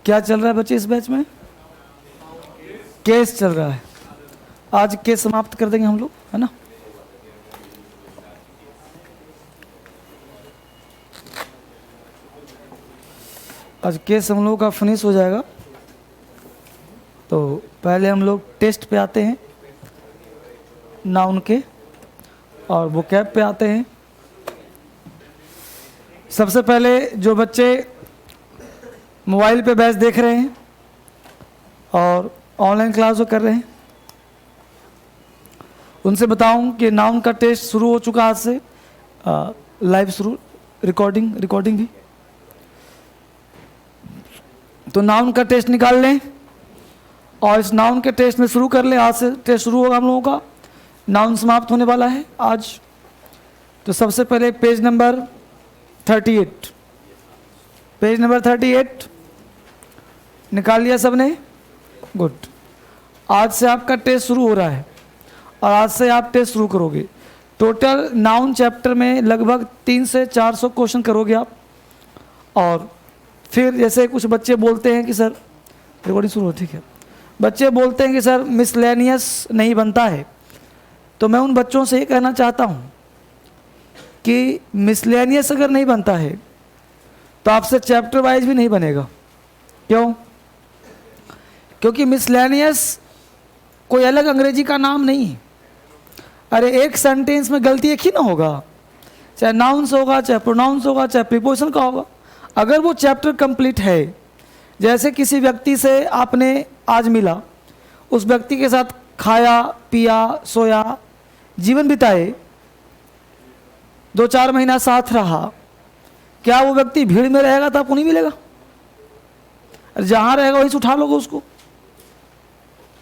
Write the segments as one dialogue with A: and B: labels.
A: क्या चल रहा है बच्चे इस बैच में? केस चल रहा है। आज केस समाप्त कर देंगे हम लोग, है ना। आज केस हम लोगों का फिनिश हो जाएगा। तो पहले हम लोग टेस्ट पे आते हैं, नाउन के, और वोकैब पे आते हैं। सबसे पहले जो बच्चे मोबाइल पे बैच देख रहे हैं और ऑनलाइन क्लास जो कर रहे हैं, उनसे बताऊं कि नाउन का टेस्ट शुरू हो चुका आज से, लाइव शुरू, रिकॉर्डिंग भी। तो नाउन का टेस्ट निकाल लें और इस नाउन के टेस्ट में शुरू कर लें। आज से टेस्ट शुरू होगा हम लोगों का, नाउन समाप्त होने वाला है आज। तो सबसे पहले पेज नंबर 38, पेज नंबर 38 निकाल लिया सबने? गुड। आज से आपका टेस्ट शुरू हो रहा है और आज से आप टेस्ट शुरू करोगे। टोटल नाउन चैप्टर में लगभग 300 से 400 क्वेश्चन करोगे आप। और फिर जैसे कुछ बच्चे बोलते हैं कि सर, रिकॉर्डिंग शुरू हो, ठीक है, बच्चे बोलते हैं कि सर मिसलेनियस नहीं बनता है, तो मैं उन बच्चों से ये कहना चाहता हूँ कि मिसलेनियस अगर नहीं बनता है तो आपसे चैप्टर वाइज भी नहीं बनेगा। क्यों? क्योंकि मिसलेनियस कोई अलग अंग्रेजी का नाम नहीं है। अरे एक सेंटेंस में गलती एक ही ना होगा, चाहे नाउन्स होगा, चाहे प्रोनाउंस होगा, चाहे प्रीपोजिशन का होगा। अगर वो चैप्टर कंप्लीट है, जैसे किसी व्यक्ति से आपने आज मिला, उस व्यक्ति के साथ खाया पिया सोया, जीवन बिताए, 2-4 महीना साथ रहा, क्या वो व्यक्ति भीड़ में रहेगा तो आपको नहीं मिलेगा? जहां रहेगा वहीं से उठा लोगे उसको,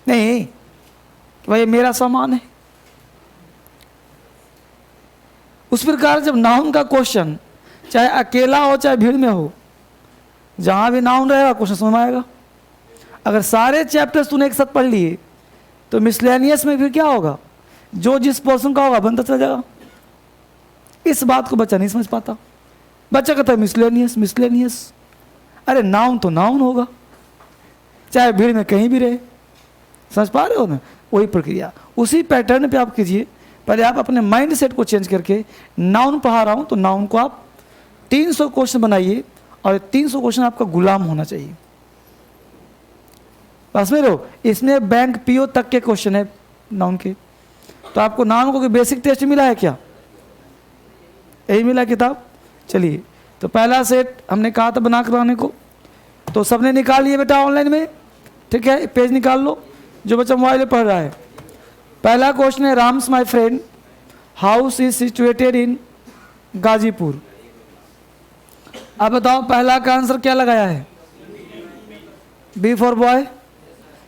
A: नहीं कि भाई मेरा सामान है। उस प्रकार जब नाउन का क्वेश्चन चाहे अकेला हो चाहे भीड़ में हो, जहां भी नाउन रहेगा क्वेश्चन समझ में आएगा। अगर सारे चैप्टर्स तूने एक साथ पढ़ लिए तो मिसलेनियस में फिर क्या होगा? जो जिस पोर्शन का होगा बनता चला जाएगा। इस बात को बच्चा नहीं समझ पाता। बच्चा कहता है मिसलेनियस मिसलेनियस। अरे नाउन तो नाउन होगा, चाहे भीड़ में कहीं भी रहे। समझ पा रहे हो ना? वही प्रक्रिया उसी पैटर्न पे आप कीजिए। पहले आप अपने माइंड सेट को चेंज करके, नाउन पढ़ा रहा हूं तो नाउन को आप 300 क्वेश्चन बनाइए और 300 क्वेश्चन आपका गुलाम होना चाहिए। बस में रहो। इसमें बैंक पीओ तक के क्वेश्चन है नाउन के। तो आपको नाउन को बेसिक टेस्ट मिला है क्या? यही मिला किताब। चलिए, तो पहला सेट हमने कहा था बना कर लाने को, तो सबने निकाल लिए बेटा ऑनलाइन में, ठीक है। पेज निकाल लो जो बच्चा मोबाइल में पढ़ रहा है। पहला क्वेश्चन है, Ram's my friend house is situated in Ghazipur. अब बताओ पहला का आंसर क्या लगाया है? B for boy.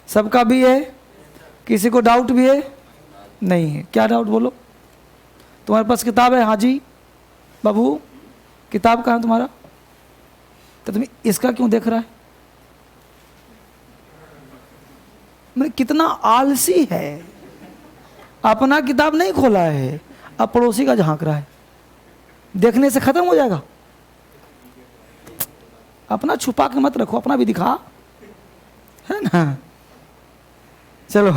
A: सबका बी है? किसी को डाउट भी है? नहीं है। क्या डाउट बोलो? तुम्हारे पास किताब है? हाँ जी बाबू, किताब कहाँ है तुम्हारा? तो तुम्हें इसका क्यों देख रहा है? मतलब कितना आलसी है, अपना किताब नहीं खोला है, अब पड़ोसी का झांक रहा है। देखने से खत्म हो जाएगा। अपना छुपा के मत रखो, अपना भी दिखा, है ना। चलो,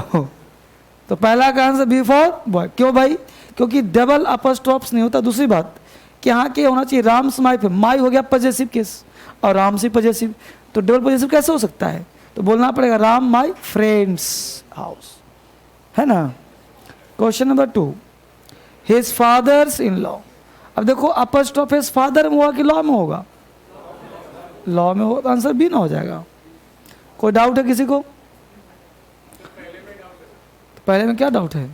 A: तो पहला का आंसर बी फॉर बॉय। क्यों भाई? क्योंकि डबल अपस्ट्रॉप्स नहीं होता। दूसरी बात कि यहाँ के होना चाहिए राम्स माय, माई हो गया पजेसिव केस और राम्स ही पजेसिव, तो डबल पजेसिव कैसे हो सकता है? तो बोलना पड़ेगा राम माय फ्रेंड्स हाउस, है ना। Question number 2, his father's in law. अब देखो अपस्ट्रॉफ हिज फादर में हुआ कि लॉ में होगा? लॉ में हो, तो आंसर बी ना हो जाएगा। कोई डाउट है किसी को? तो पहले में क्या डाउट है?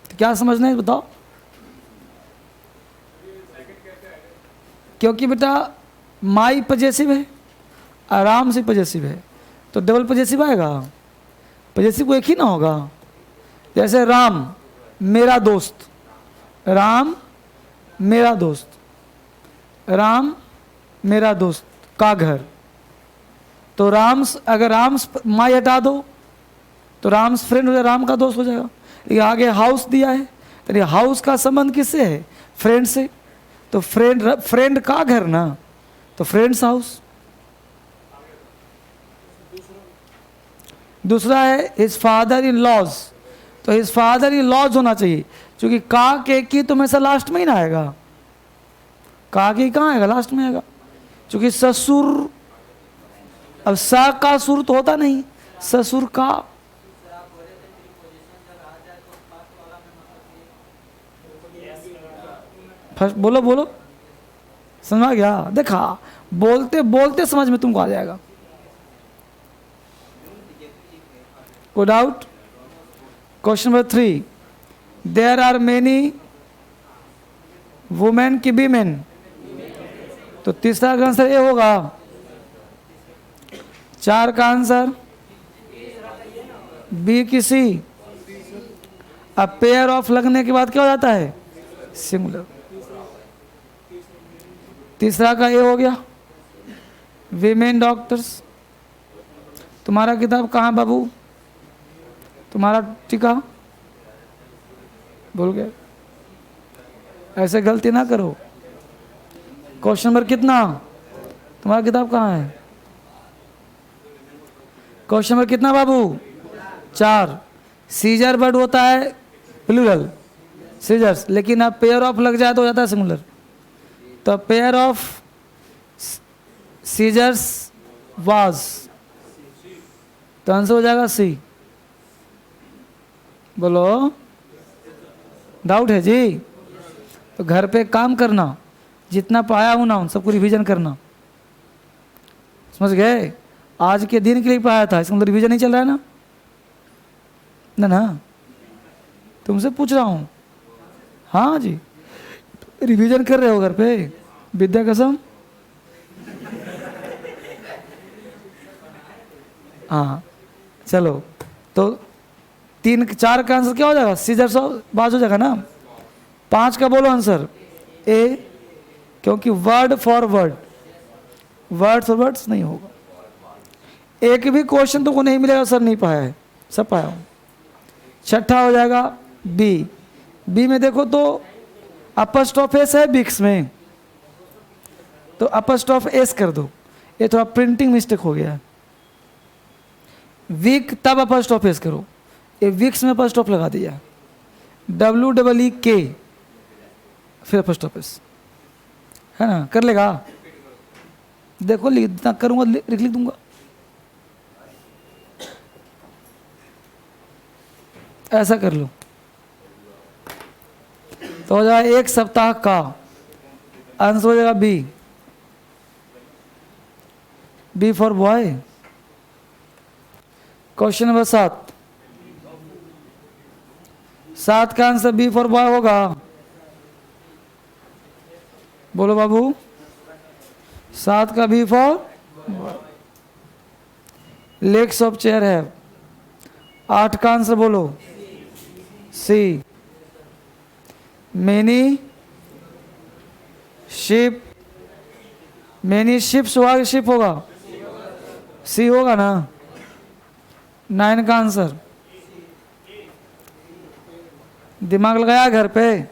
A: तो क्या समझना है बताओ? क्योंकि बेटा माई पजेसिव है, आराम से पजेसिव है, तो डबल पजेसिव आएगा। पजेसिव को एक ही ना होगा। जैसे राम मेरा दोस्त, राम मेरा दोस्त, राम मेरा दोस्त का घर, तो राम्स, अगर राम्स माई हटा दो तो राम्स फ्रेंड हो जाएगा, राम का दोस्त हो जाएगा। लेकिन आगे हाउस दिया है, तो हाउस का संबंध किससे है? फ्रेंड से। तो फ्रेंड का घर ना, तो फ्रेंड्स हाउस। दूसरा है हिज फादर इन लॉज, तो हिज फादर इन लॉज होना चाहिए, क्योंकि का के की तो हमेशा लास्ट में ही ना आएगा, का के कहाँ आएगा, लास्ट में आएगा, क्योंकि ससुर, अब सा का सुर तो होता नहीं, ससुर का। फर्स्ट बोलो बोलो, समझ आ गया? देखा, बोलते बोलते समझ में तुमको आ जाएगा। कोई doubt? Question number 3, there are many women की बी मेन, तो तीसरा का आंसर ए होगा। 4 का आंसर बी की सी। अब पेयर ऑफ लगने के बाद क्या हो जाता है, सिंगुलर। तीसरा का ए हो गया, वीमेन डॉक्टर्स। तुम्हारा किताब कहाँ बाबू, तुम्हारा टीका बोल गए, ऐसे गलती ना करो। क्वेश्चन नंबर कितना, तुम्हारा किताब कहाँ है, क्वेश्चन नंबर कितना बाबू, 4। सीजर वर्ड होता है प्लूरल, सीजर्स, लेकिन अब पेयर ऑफ लग जाए तो हो जाता है सिंगुलर। तो पेयर ऑफ सीजर्स वाज, तो आंसर हो जाएगा सी। बोलो, डाउट है जी? तो घर पे काम करना, जितना पाया हूं ना उन सबको रिवीजन करना, समझ गए? आज के दिन के लिए पढ़ाया था, इसका मतलब रिवीजन नहीं चल रहा है ना? ना ना, तुमसे पूछ रहा हूँ। हाँ जी, रिवीजन कर रहे हो घर पे, विद्या कसम। हाँ चलो, तो 3 4 का आंसर क्या हो जाएगा, सीजर बाज हो जाएगा ना। 5 का बोलो आंसर ए, क्योंकि word for word, word for words नहीं होगा। एक भी क्वेश्चन तुमको नहीं मिलेगा सर नहीं पाया है, सब पाया हूँ। 6ठा हो जाएगा बी। बी में देखो तो अपस्ट्रॉफ एस है बिक्स में, तो अपस्ट्रॉफ एस कर दो, ये थोड़ा प्रिंटिंग मिस्टेक हो गया है। वीक तब अपस्ट्रॉफ एस करो, ये विक्स में अपस्ट्रॉफ लगा दिया, WEEK फिर अपस्ट्रॉफ एस, है ना? कर लेगा? देखो लिख करूंगा, लिख दूंगा। ऐसा कर लो तो हो जाएगा 1 सप्ताह का, आंसर हो जाएगा B, B for boy. Question number 7 का आंसर बी फॉर बॉय होगा। बोलो बाबू, 7 का B for legs of chair है। 8 का आंसर बोलो C, many ship, many ships होगा कि शिप होगा, सी होगा ना। 9 का आंसर, दिमाग लगाया घर पे?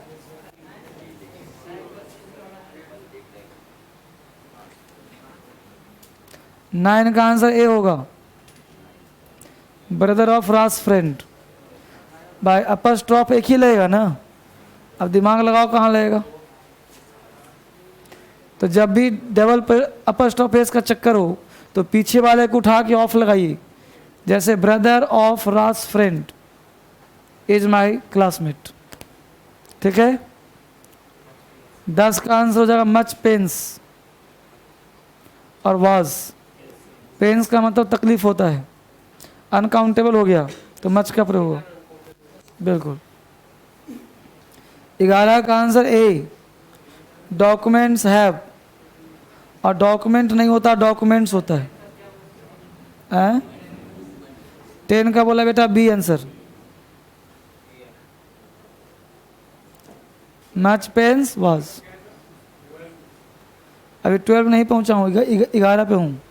A: नाइन का आंसर ए होगा, ब्रदर ऑफ रास फ्रेंड। बाय अपस्ट्रॉफ एक ही लगेगा ना, अब दिमाग लगाओ कहाँ लगेगा। तो जब भी डबल पर अपस्ट्रॉफ एस का चक्कर हो तो पीछे वाले को उठा के ऑफ लगाइए, जैसे ब्रदर ऑफ रास फ्रेंड इज माई क्लासमेट, ठीक है। 10 का आंसर हो जाएगा मच पेंस और वाज। पेंस का मतलब तकलीफ होता है, अनकाउंटेबल हो गया तो मच का प्रयोग होगा, बिल्कुल। 11 का आंसर ए, डॉक्यूमेंट्स हैव, और डॉक्यूमेंट नहीं होता डॉक्यूमेंट्स होता है। 10 का बोला बेटा B answer, much pence was. अभी 12 नहीं पहुंचा हूँ, 11 पे हूँ।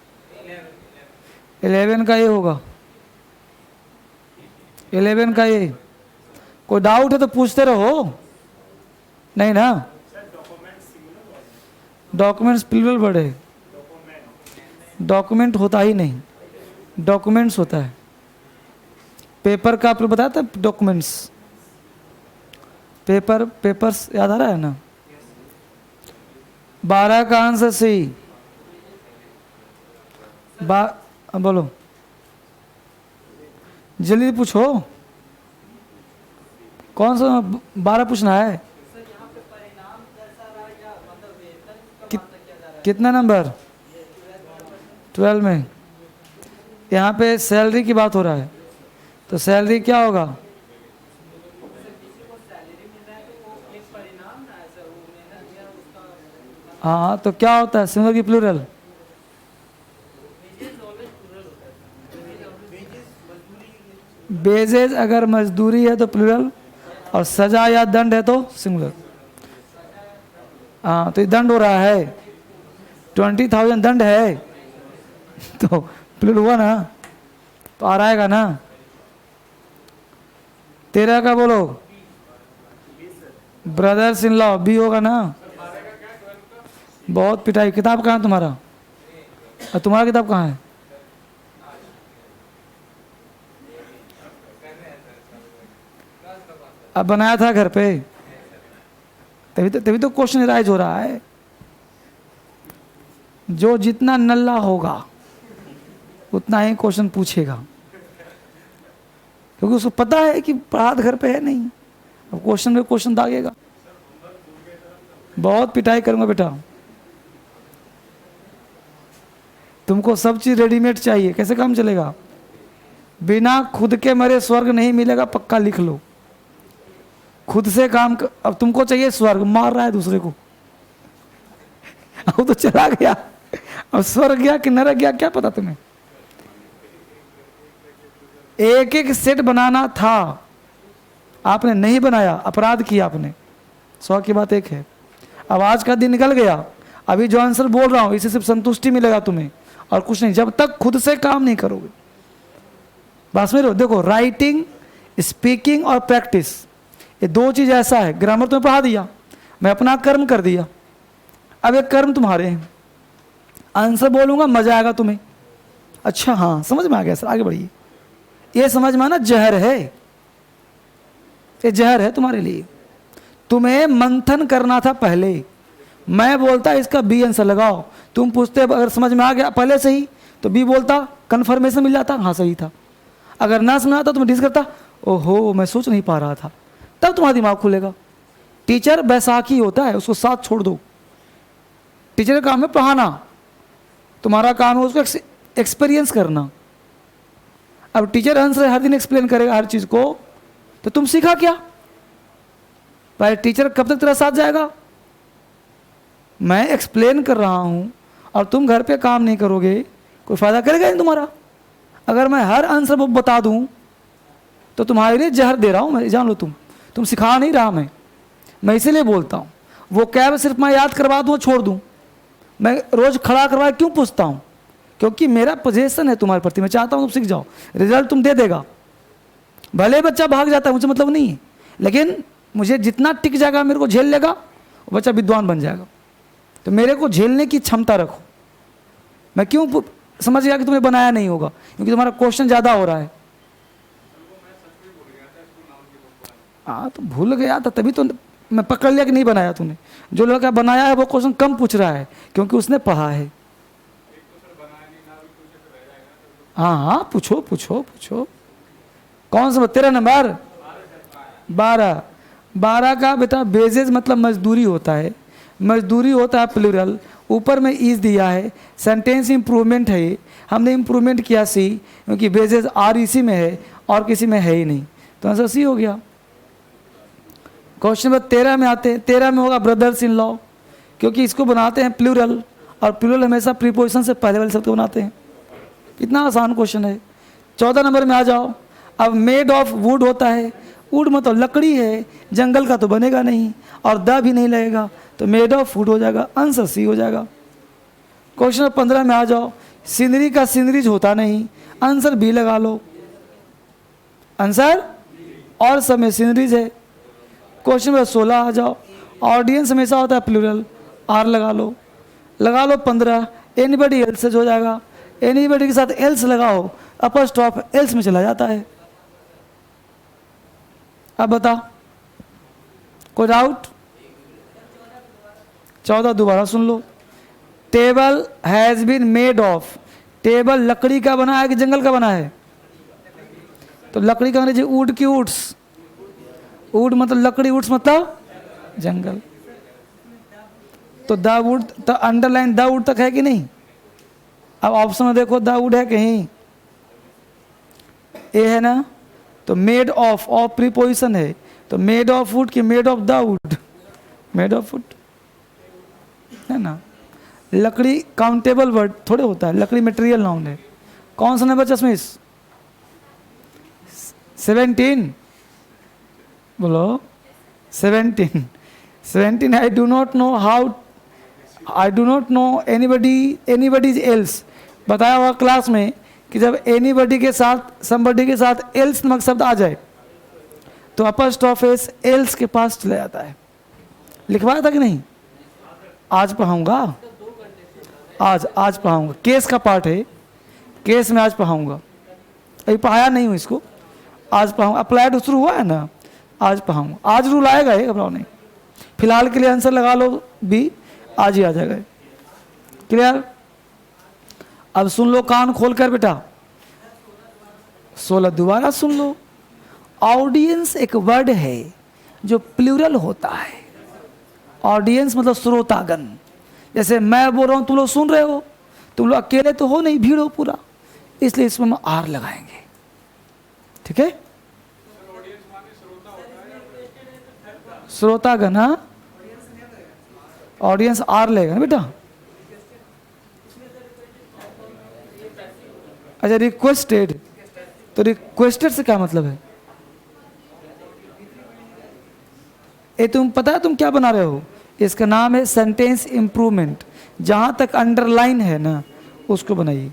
A: 11 का ये होगा, 11 का ये। कोई डाउट है तो पूछते रहो, नहीं ना। डॉक्यूमेंट्स प्लूरल वर्ड है, डॉक्यूमेंट होता ही नहीं, डॉक्यूमेंट्स होता है। पेपर का आप लोग बताया था, डॉक्यूमेंट्स, पेपर्स याद आ रहा है ना? 12 का आंसर सी। बोलो, जल्दी पूछो, कौन सा 12 पूछना है? कितना नंबर? 12 में। यहाँ पे सैलरी की बात हो रहा है, तो सैलरी क्या होगा? हाँ, तो क्या होता है सिंगुलर की प्लूरल? बेजेज अगर मजदूरी है तो प्लूरल, और सजा या दंड है तो सिंगुलर। हाँ, तो ये दंड हो रहा है, 20,000 दंड है, तो प्लूरल हुआ ना, तो आ रहेगा ना। 13 का बोलो, ब्रदर्स इन लॉ, बी होगा ना। बहुत पिटाई। किताब कहाँ है तुम्हारा? और तुम्हारा किताब कहाँ है? अब बनाया था घर पे, तभी तो क्वेश्चन राइज हो रहा है। जो जितना नल्ला होगा उतना ही क्वेश्चन पूछेगा, क्योंकि उसको पता है कि पढ़ात घर पे है नहीं, अब क्वेश्चन में क्वेश्चन दागेगा। बहुत पिटाई करूंगा बेटा। तुमको सब चीज रेडीमेड चाहिए, कैसे काम चलेगा? बिना खुद के मरे स्वर्ग नहीं मिलेगा, पक्का लिख लो। खुद से काम अब तुमको चाहिए स्वर्ग, मार रहा है दूसरे को, अब तो चला गया, अब स्वर्ग गया कि नरक गया क्या पता तुम्हें? एक एक सेट बनाना था, आपने नहीं बनाया, अपराध किया आपने। 100 की बात एक है। अब आज का दिन निकल गया, अभी जो आंसर बोल रहा हूं इससे सिर्फ संतुष्टि मिलेगा तुम्हें और कुछ नहीं, जब तक खुद से काम नहीं करोगे। बस में देखो, राइटिंग, स्पीकिंग और प्रैक्टिस, ये 2 चीज ऐसा है। ग्रामर तुम्हें पढ़ा दिया, मैं अपना कर्म कर दिया, अब एक कर्म तुम्हारे हैं। आंसर बोलूंगा, मजा आएगा तुम्हें, अच्छा हाँ समझ में आ गया सर, आगे बढ़िए। ये समझ में आना जहर है, ये जहर है तुम्हारे लिए। तुम्हें मंथन करना था पहले, मैं बोलता इसका बी आंसर लगाओ, तुम पूछते अगर समझ में आ गया पहले से ही तो बी बोलता, कंफर्मेशन मिल जाता, हाँ सही था। अगर ना समझ आता तो मैं डिस करता, ओहो मैं सोच नहीं पा रहा था, तब तुम्हारा दिमाग खुलेगा। टीचर बैसाखी होता है, उसको साथ छोड़ दो। टीचर का काम है पढ़ाना, तुम्हारा काम है उसको एक्सपीरियंस करना। अब टीचर आंसर हर दिन एक्सप्लेन करेगा हर चीज को, तो तुम सीखा क्या? भाई टीचर कब तक तेरा साथ जाएगा? मैं एक्सप्लेन कर रहा हूं और तुम घर पे काम नहीं करोगे, कोई फायदा करेगा नहीं तुम्हारा। अगर मैं हर आंसर बता दूं तो तुम्हारे लिए जहर दे रहा हूं मैं, जान लो। तुम सिखा नहीं रहा, मैं इसीलिए बोलता हूं। वो कैब सिर्फ मैं याद करवा दूं, छोड़ दूं, मैं रोज खड़ा करवा क्यों पूछता हूं? क्योंकि मेरा पोजीशन है तुम्हारे प्रति, मैं चाहता हूं तुम सीख जाओ, रिजल्ट तुम दे देगा। भले बच्चा भाग जाता है मुझे मतलब नहीं है, लेकिन मुझे जितना टिक जाएगा, मेरे को झेल लेगा, वो बच्चा विद्वान बन जाएगा। तो मेरे को झेलने की क्षमता रखो। मैं क्यों समझ गया कि तुम्हें बनाया नहीं होगा, क्योंकि तुम्हारा क्वेश्चन ज़्यादा हो रहा है। हाँ तो भूल गया था, तभी तो मैं पकड़ लिया कि नहीं बनाया तूने। जो लड़का बनाया है वो क्वेश्चन कम पूछ रहा है, क्योंकि उसने पढ़ा है। हाँ हाँ पूछो पूछो पूछो। कौन सा? 13 नंबर 12 का बेटा बेजेज मतलब मजदूरी होता है, मजदूरी होता है प्लूरल, ऊपर में इज दिया है, सेंटेंस इंप्रूवमेंट है, हमने इंप्रूवमेंट किया सी, क्योंकि बेजेज आर इसी में है और किसी में है ही नहीं, तो आंसर सी हो गया। क्वेश्चन नंबर 13 में आते हैं। 13 में होगा ब्रदर्स इन लॉ, क्योंकि इसको बनाते हैं प्लूरल, और प्लूरल हमेशा प्रीपोजिशन से पहले वाले शब्द को बनाते हैं। कितना आसान क्वेश्चन है। 14 नंबर में आ जाओ। अब मेड ऑफ वुड होता है, वुड मतलब लकड़ी है, जंगल का तो बनेगा नहीं और द भी नहीं लगेगा, तो मेड ऑफ वुड हो जाएगा, आंसर सी हो जाएगा। क्वेश्चन नंबर 15 में आ जाओ। सीनरी का सीनरीज होता नहीं, आंसर बी लगा लो, आंसर और सब में सीनरीज है। क्वेश्चन नंबर 16 आ जाओ। ऑडियंस हमेशा होता है प्लूरल, आर लगा लो 15। एनीबडी एल्स हो जाएगा, एनीबडी के साथ एल्स लगाओ, अपर स्टॉप एल्स में चला जाता है। अब बता, कोई डाउट? 14 दोबारा सुन लो। Table has been made of, table लकड़ी का बना है कि जंगल का बना है? तो लकड़ी का अंग्रेजी वुड की वुड्स, वुड मतलब लकड़ी, वुड्स मतलब जंगल। तो द वुड, तो अंडरलाइन द वुड तक है कि नहीं? अब ऑप्शन में देखो द वुड है कहीं? ए है ना? तो मेड ऑफ प्रीपोजिशन है, तो मेड ऑफ वुड कि made of the wood? Made of would है ना। लकड़ी काउंटेबल वर्ड थोड़े होता है, लकड़ी मटेरियल नाउन है। कौन सा नंबर चश्मिश? 17 बोलो। 17 I do not know how, I do not know anybody else. बताया हुआ क्लास में कि जब एनीबडी के साथ समबडी के साथ एल्स नामक शब्द आ जाए तो अपॉस्ट्रोफ एल्स के पास चला जाता है। लिखवाया था कि नहीं? आज पढ़ाऊंगा, आज पढ़ाऊंगा। केस का पार्ट है, केस में आज पढ़ाऊंगा। अभी पढ़ाया नहीं हूँ इसको, आज पढ़ाऊंगा। अप्लाइड शुरू हुआ है ना, आज पढ़ाऊंगा। आज रूल आएगा, ये घबराओ नहीं। फिलहाल के लिए आंसर लगा लो बी, आज ही आ जाएगा। क्लियर? अब सुन लो कान खोल कर बेटा। 16 दोबारा सुन लो। ऑडियंस एक वर्ड है जो प्लूरल होता है। ऑडियंस मतलब श्रोतागण। जैसे मैं बोल रहा हूं, तुम लोग सुन रहे हो, तुम लोग अकेले तो हो नहीं, भीड़ हो पूरा, इसलिए इसमें हम आर लगाएंगे। ठीक है? श्रोतागण, हाँ, ऑडियंस आर लगेगा ना बेटा। अच्छा, रिक्वेस्टेड, तो रिक्वेस्टेड से क्या मतलब है? ये तुम पता है तुम क्या बना रहे हो? इसका नाम है सेंटेंस इंप्रूवमेंट। जहां तक अंडरलाइन है ना उसको बनाइए।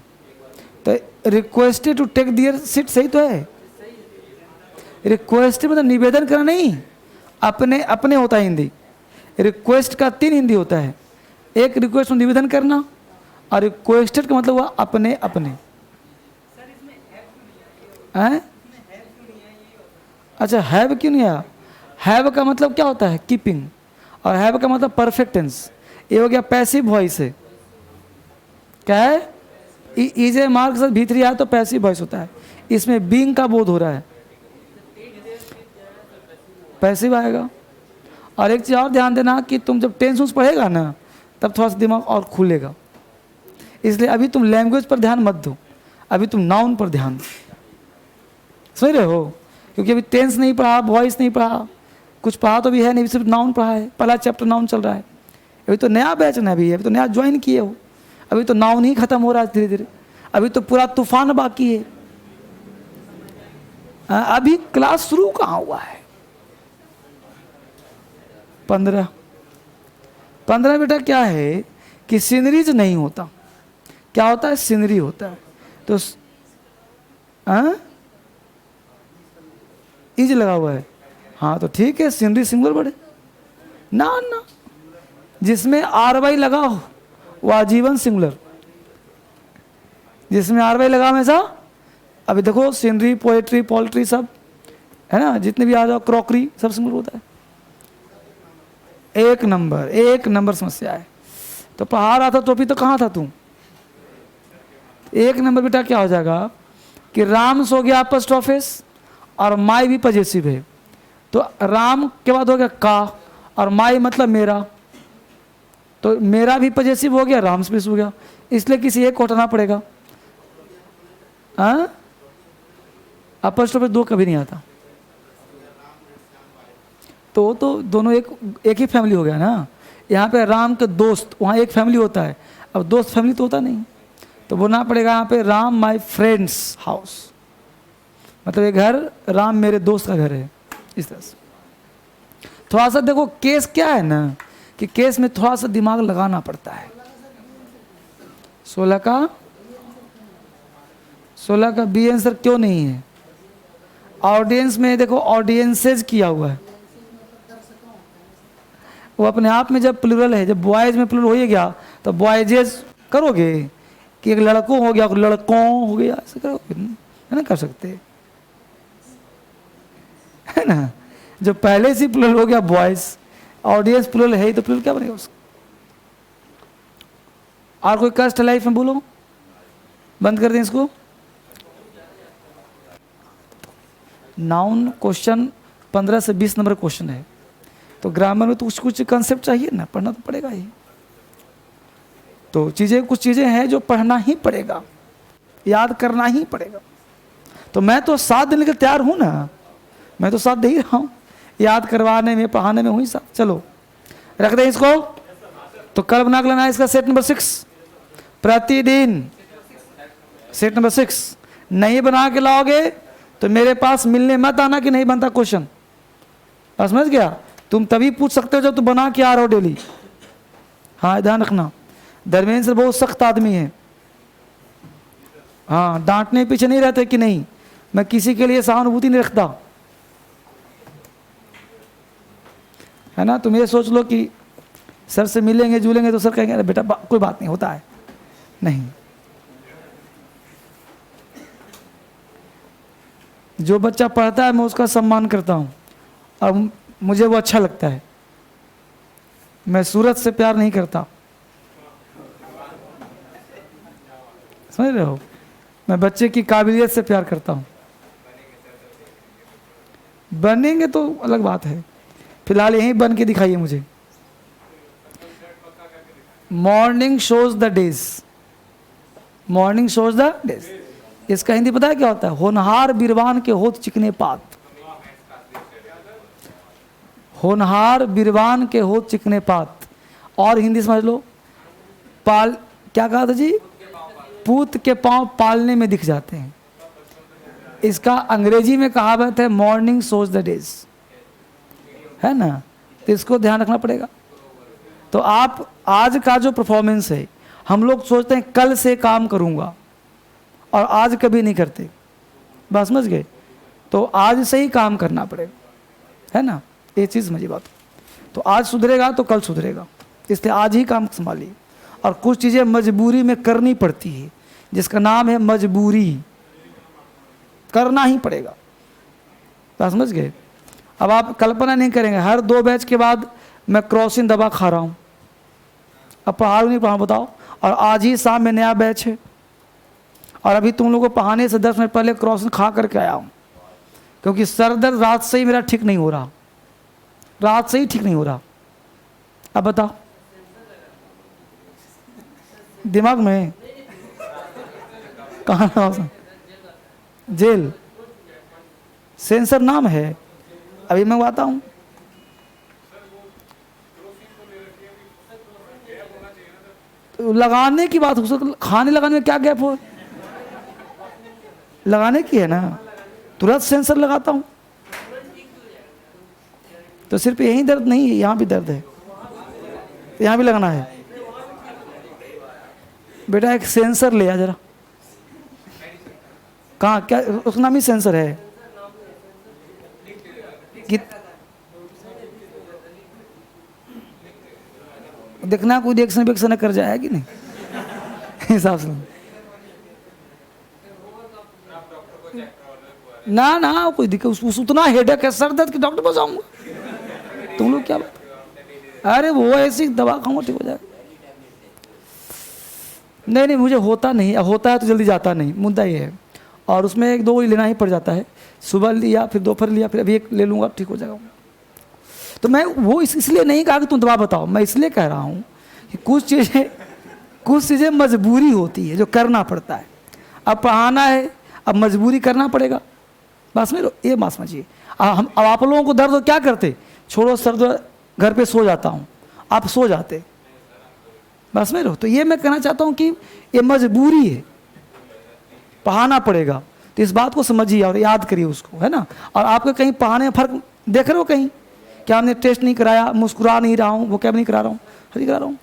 A: तो requested to take their seat सही तो है? रिक्वेस्टेड मतलब निवेदन करना नहीं, अपने अपने होता है हिंदी। रिक्वेस्ट का 3 हिंदी होता है। एक रिक्वेस्ट में निवेदन करना, और रिक्वेस्टेड का मतलब हुआ अपने अपने। हैं? अच्छा, हैव क्यों नहीं आया? हैव का मतलब क्या होता है? कीपिंग। और हैव का मतलब परफेक्ट टेंस। ये हो गया पैसिव वॉइस है। क्या है? इज ए मार्क से भीतरी आया तो पैसिव वॉइस होता है। इसमें बीइंग का बोध हो रहा है, पैसिव आएगा। और एक चीज और ध्यान देना कि तुम जब टेंस पढ़ेगा ना तब थोड़ा सा दिमाग और खुलेगा। इसलिए अभी तुम लैंग्वेज पर ध्यान मत दो, अभी तुम नाउन पर ध्यान समझ रहे हो? क्योंकि अभी टेंस नहीं पढ़ा, वॉइस नहीं पढ़ा, कुछ पढ़ा तो भी है नहीं, सिर्फ नाउन पढ़ा है। पहला चैप्टर नाउन चल रहा है। अभी तो नया बैच ना, अभी तो नया ज्वाइन किए हो, अभी तो नाउन ही खत्म हो रहा है धीरे धीरे। अभी तो पूरा तूफान बाकी है। अभी क्लास शुरू कहाँ हुआ है? 15 बेटा क्या है कि सीनरीज नहीं होता। क्या होता है? सीनरी होता है। तो इज लगा हुआ है, हाँ तो ठीक है, सीनरी सिंगुलर वर्ड है ना। ना, जिसमें आर वाई लगा हो वो आजीवन सिंगुलर। जिसमें आर वाई लगा हमेशा, अभी देखो सीनरी, पोएट्री, पोल्ट्री सब है ना, जितने भी आ जाओ, क्रॉकरी, सब सिंगुलर होता है। एक नंबर समस्या है। तो पढ़ा रहा था तो अभी तो कहाँ था तू? एक नंबर बेटा क्या हो जाएगा कि राम सो गया अपॉस्ट्रोफिस, और माई भी पजेसिव है। तो राम के बाद हो गया का, और माई मतलब मेरा, तो मेरा भी पजेसिव हो गया, राम से भी हो गया, इसलिए किसी एक को हटाना पड़ेगा। अपॉस्ट्रोफिस 2 कभी नहीं आता। तो दोनों एक ही फैमिली हो गया ना। यहाँ पे राम के दोस्त, वहाँ एक फैमिली होता है, अब दोस्त फैमिली तो होता नहीं, तो बोलना पड़ेगा यहाँ पे राम माई फ्रेंड्स हाउस, मतलब ये घर राम मेरे दोस्त का घर है। इस तरह से थोड़ा सा देखो, केस क्या है ना कि केस में थोड़ा सा दिमाग लगाना पड़ता है। 16 का बी आंसर क्यों नहीं है? ऑडियंस में देखो ऑडियंसेज किया हुआ है, वो अपने आप में जब प्लूरल है, जब बॉयज में प्लूरल हो ही गया तो बॉयजेज करोगे कि एक लड़कों हो गया, लड़कों हो गया, ऐसे करोगे है ना, कर सकते है ना। जो पहले से प्लूरल हो गया बॉयज, ऑडियंस प्लूरल है ही तो प्लूरल क्या बनेगा उसका? और कोई कष्ट लाइफ में बोलो, बंद कर दें इसको। नाउन क्वेश्चन 15 से 20 नंबर क्वेश्चन है, तो ग्रामर में तो कुछ कंसेप्ट चाहिए ना, पढ़ना तो पड़ेगा ही। तो कुछ चीज़ें हैं जो पढ़ना ही पड़ेगा, याद करना ही पड़ेगा। तो मैं तो साथ देने के तैयार हूँ ना, मैं तो साथ दे ही रहा हूँ, याद करवाने में पढ़ाने में हुई साथ। चलो रख दें इसको। तो कल बना के लेना है इसका सेट नंबर 6 प्रतिदिन। सेट नंबर 6 नहीं बना के लाओगे तो मेरे पास मिलने मत आना कि नहीं बनता क्वेश्चन। समझ गया? तुम तभी पूछ सकते हो जब तुम बना के आ रहे हो डेली। हाँ ध्यान रखना, धर्मेंद्र सर बहुत सख्त आदमी है। हाँ, डांटने पीछे नहीं रहते कि नहीं, मैं किसी के लिए सहानुभूति नहीं रखता, है ना। तुम ये सोच लो कि सर से मिलेंगे जुलेंगे तो सर कहेंगे अरे बेटा कोई बात नहीं, होता है। नहीं, जो बच्चा पढ़ता है मैं उसका सम्मान करता हूँ और मुझे वो अच्छा लगता है। मैं सूरत से प्यार नहीं करता, समझ रहे हो? मैं बच्चे की काबिलियत से प्यार करता हूँ। बनेंगे तो अलग बात है, फिलहाल यहीं बन के दिखाइए मुझे। Morning shows the days, morning shows the days. इसका हिंदी पता है क्या होता है? होनहार बिरवान के होत चिकने पात। होनहार बिरवान के होत चिकने पात। और हिंदी समझ लो, क्या कहा था जी? पूत के पांव पालने में दिख जाते हैं। इसका अंग्रेजी में कहावत है मॉर्निंग सोज द डेज, है ना। तो इसको ध्यान रखना पड़ेगा। तो आप आज का जो परफॉर्मेंस है, हम लोग सोचते हैं कल से काम करूंगा और आज कभी नहीं करते, बस समझ गए। तो आज से ही काम करना पड़ेगा, है ना। ये चीज़ समझिए बात। तो आज सुधरेगा तो कल सुधरेगा, इसलिए आज ही काम संभालिए। और कुछ चीज़ें मजबूरी में करनी पड़ती है, जिसका नाम है मजबूरी, करना ही पड़ेगा, बस समझ गए। अब आप कल्पना नहीं करेंगे, हर 2 बैच के बाद मैं क्रॉसिन दवा खा रहा हूँ। अब पढ़ा नहीं पढ़ा बताओ। और आज ही शाम में नया बैच है और अभी तुम लोगों को पढ़ाने से 10 मिनट पहले क्रॉसिन खा करके आया हूँ, क्योंकि सर दर्द रात से ही मेरा ठीक नहीं हो रहा, रात से ही ठीक नहीं हो रहा। अब बताओ, दिमाग में कहाँ? जेल सेंसर नाम है, अभी मैं आता हूँ। तो लगाने की बात हो सकती, खाने लगाने में क्या गैप हो? लगाने की है ना, तुरंत सेंसर लगाता हूँ। तो सिर्फ यही दर्द नहीं है, यहाँ भी दर्द है, यहाँ भी लगाना है। बेटा एक सेंसर ले आ जरा। कहाँ? क्या उसका नाम ही सेंसर है कि देखना कोई रिएक्शन वेक्शन कर जाए कि नहीं हिसाब से। ना ना कोई दिक्कत, उतना हेडेक है, सर दर्द के डॉक्टर पास जाऊंगा। तुम लोग क्या, अरे वो ऐसी दवा खाऊंगा ठीक हो जाएगा। नहीं नहीं, मुझे होता नहीं, होता है तो जल्दी जाता नहीं, मुद्दा ये है। और उसमें 1-2 गोली लेना ही पड़ जाता है, सुबह लिया फिर दोपहर लिया फिर अभी एक ले लूँगा ठीक हो जाएगा। तो मैं वो इसलिए नहीं कहा कि तुम दवा बताओ, मैं इसलिए कह रहा हूँ कि कुछ चीज़ें मजबूरी होती है जो करना पड़ता है। अब पढ़ाना है, अब मजबूरी करना पड़ेगा, बस में ये बात समझिए। अब आप लोगों को दर्द हो क्या करते? छोड़ो सर दर्द, घर पे सो जाता हूँ, आप सो जाते, बस में रहो। तो ये मैं कहना चाहता हूँ कि ये मजबूरी है, पढ़ाना पड़ेगा। तो इस बात को समझिए और याद करिए उसको, है ना। और आपके कहीं पढ़ाने में फर्क देख रहे हो कहीं? क्या हमने टेस्ट नहीं कराया, मुस्कुरा नहीं रहा हूँ, वो क्या नहीं करा रहा हूँ, हरी करा रहा हूँ।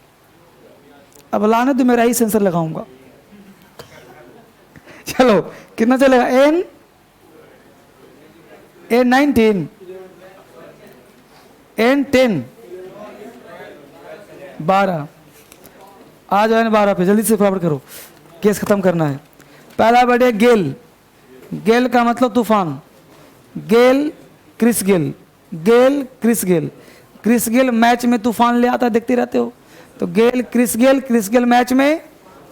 A: अब लाने तो मेरा ही सेंसर लगाऊंगा। चलो कितना चलेगा? N19 N10 12 आ जाए 12 पे, जल्दी से फटाफट करो, केस खत्म करना है। पहला वर्ड है गेल। गेल का मतलब तूफान। Gale, Chris Gayle, gale Chris Gayle, Chris Gayle match में तूफान ले आता है, देखते रहते हो। तो gale Chris Gayle, Chris Gayle match में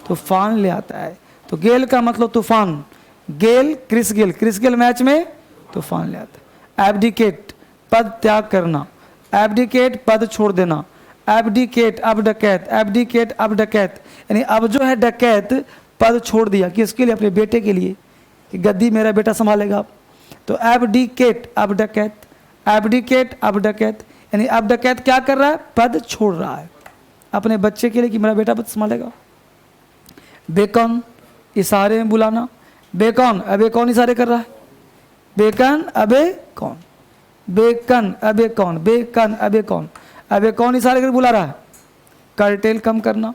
A: तूफान ले आता है। तो गेल का मतलब तूफान, gale Chris Gayle, Chris Gayle match में तूफान ले आता है। एब्डिकेट पद त्याग करना, एब्डिकेट पद छोड़ देना, एब्डिकेट अब डकैत, एब्डिकेट अब डकैत, यानी अब जो है डकैत पद छोड़ दिया, किसके लिए? अपने बेटे के लिए, कि गद्दी मेरा बेटा संभालेगा। तो एब्डिकेट अब डकैत, एब्डिकेट अब डकैत, यानी अब डकैत क्या कर रहा है? पद छोड़ रहा है अपने बच्चे के लिए कि मेरा बेटा पद संभालेगा। बेकॉन इशारे में बुलाना, बेकॉन अबे कौन इशारे कर रहा है? बेकन अबे कौन, बेकन अबे कौन, बेकन अबे कौन, अबे कौन इशारे कर बुला रहा है? करटेल कम करना,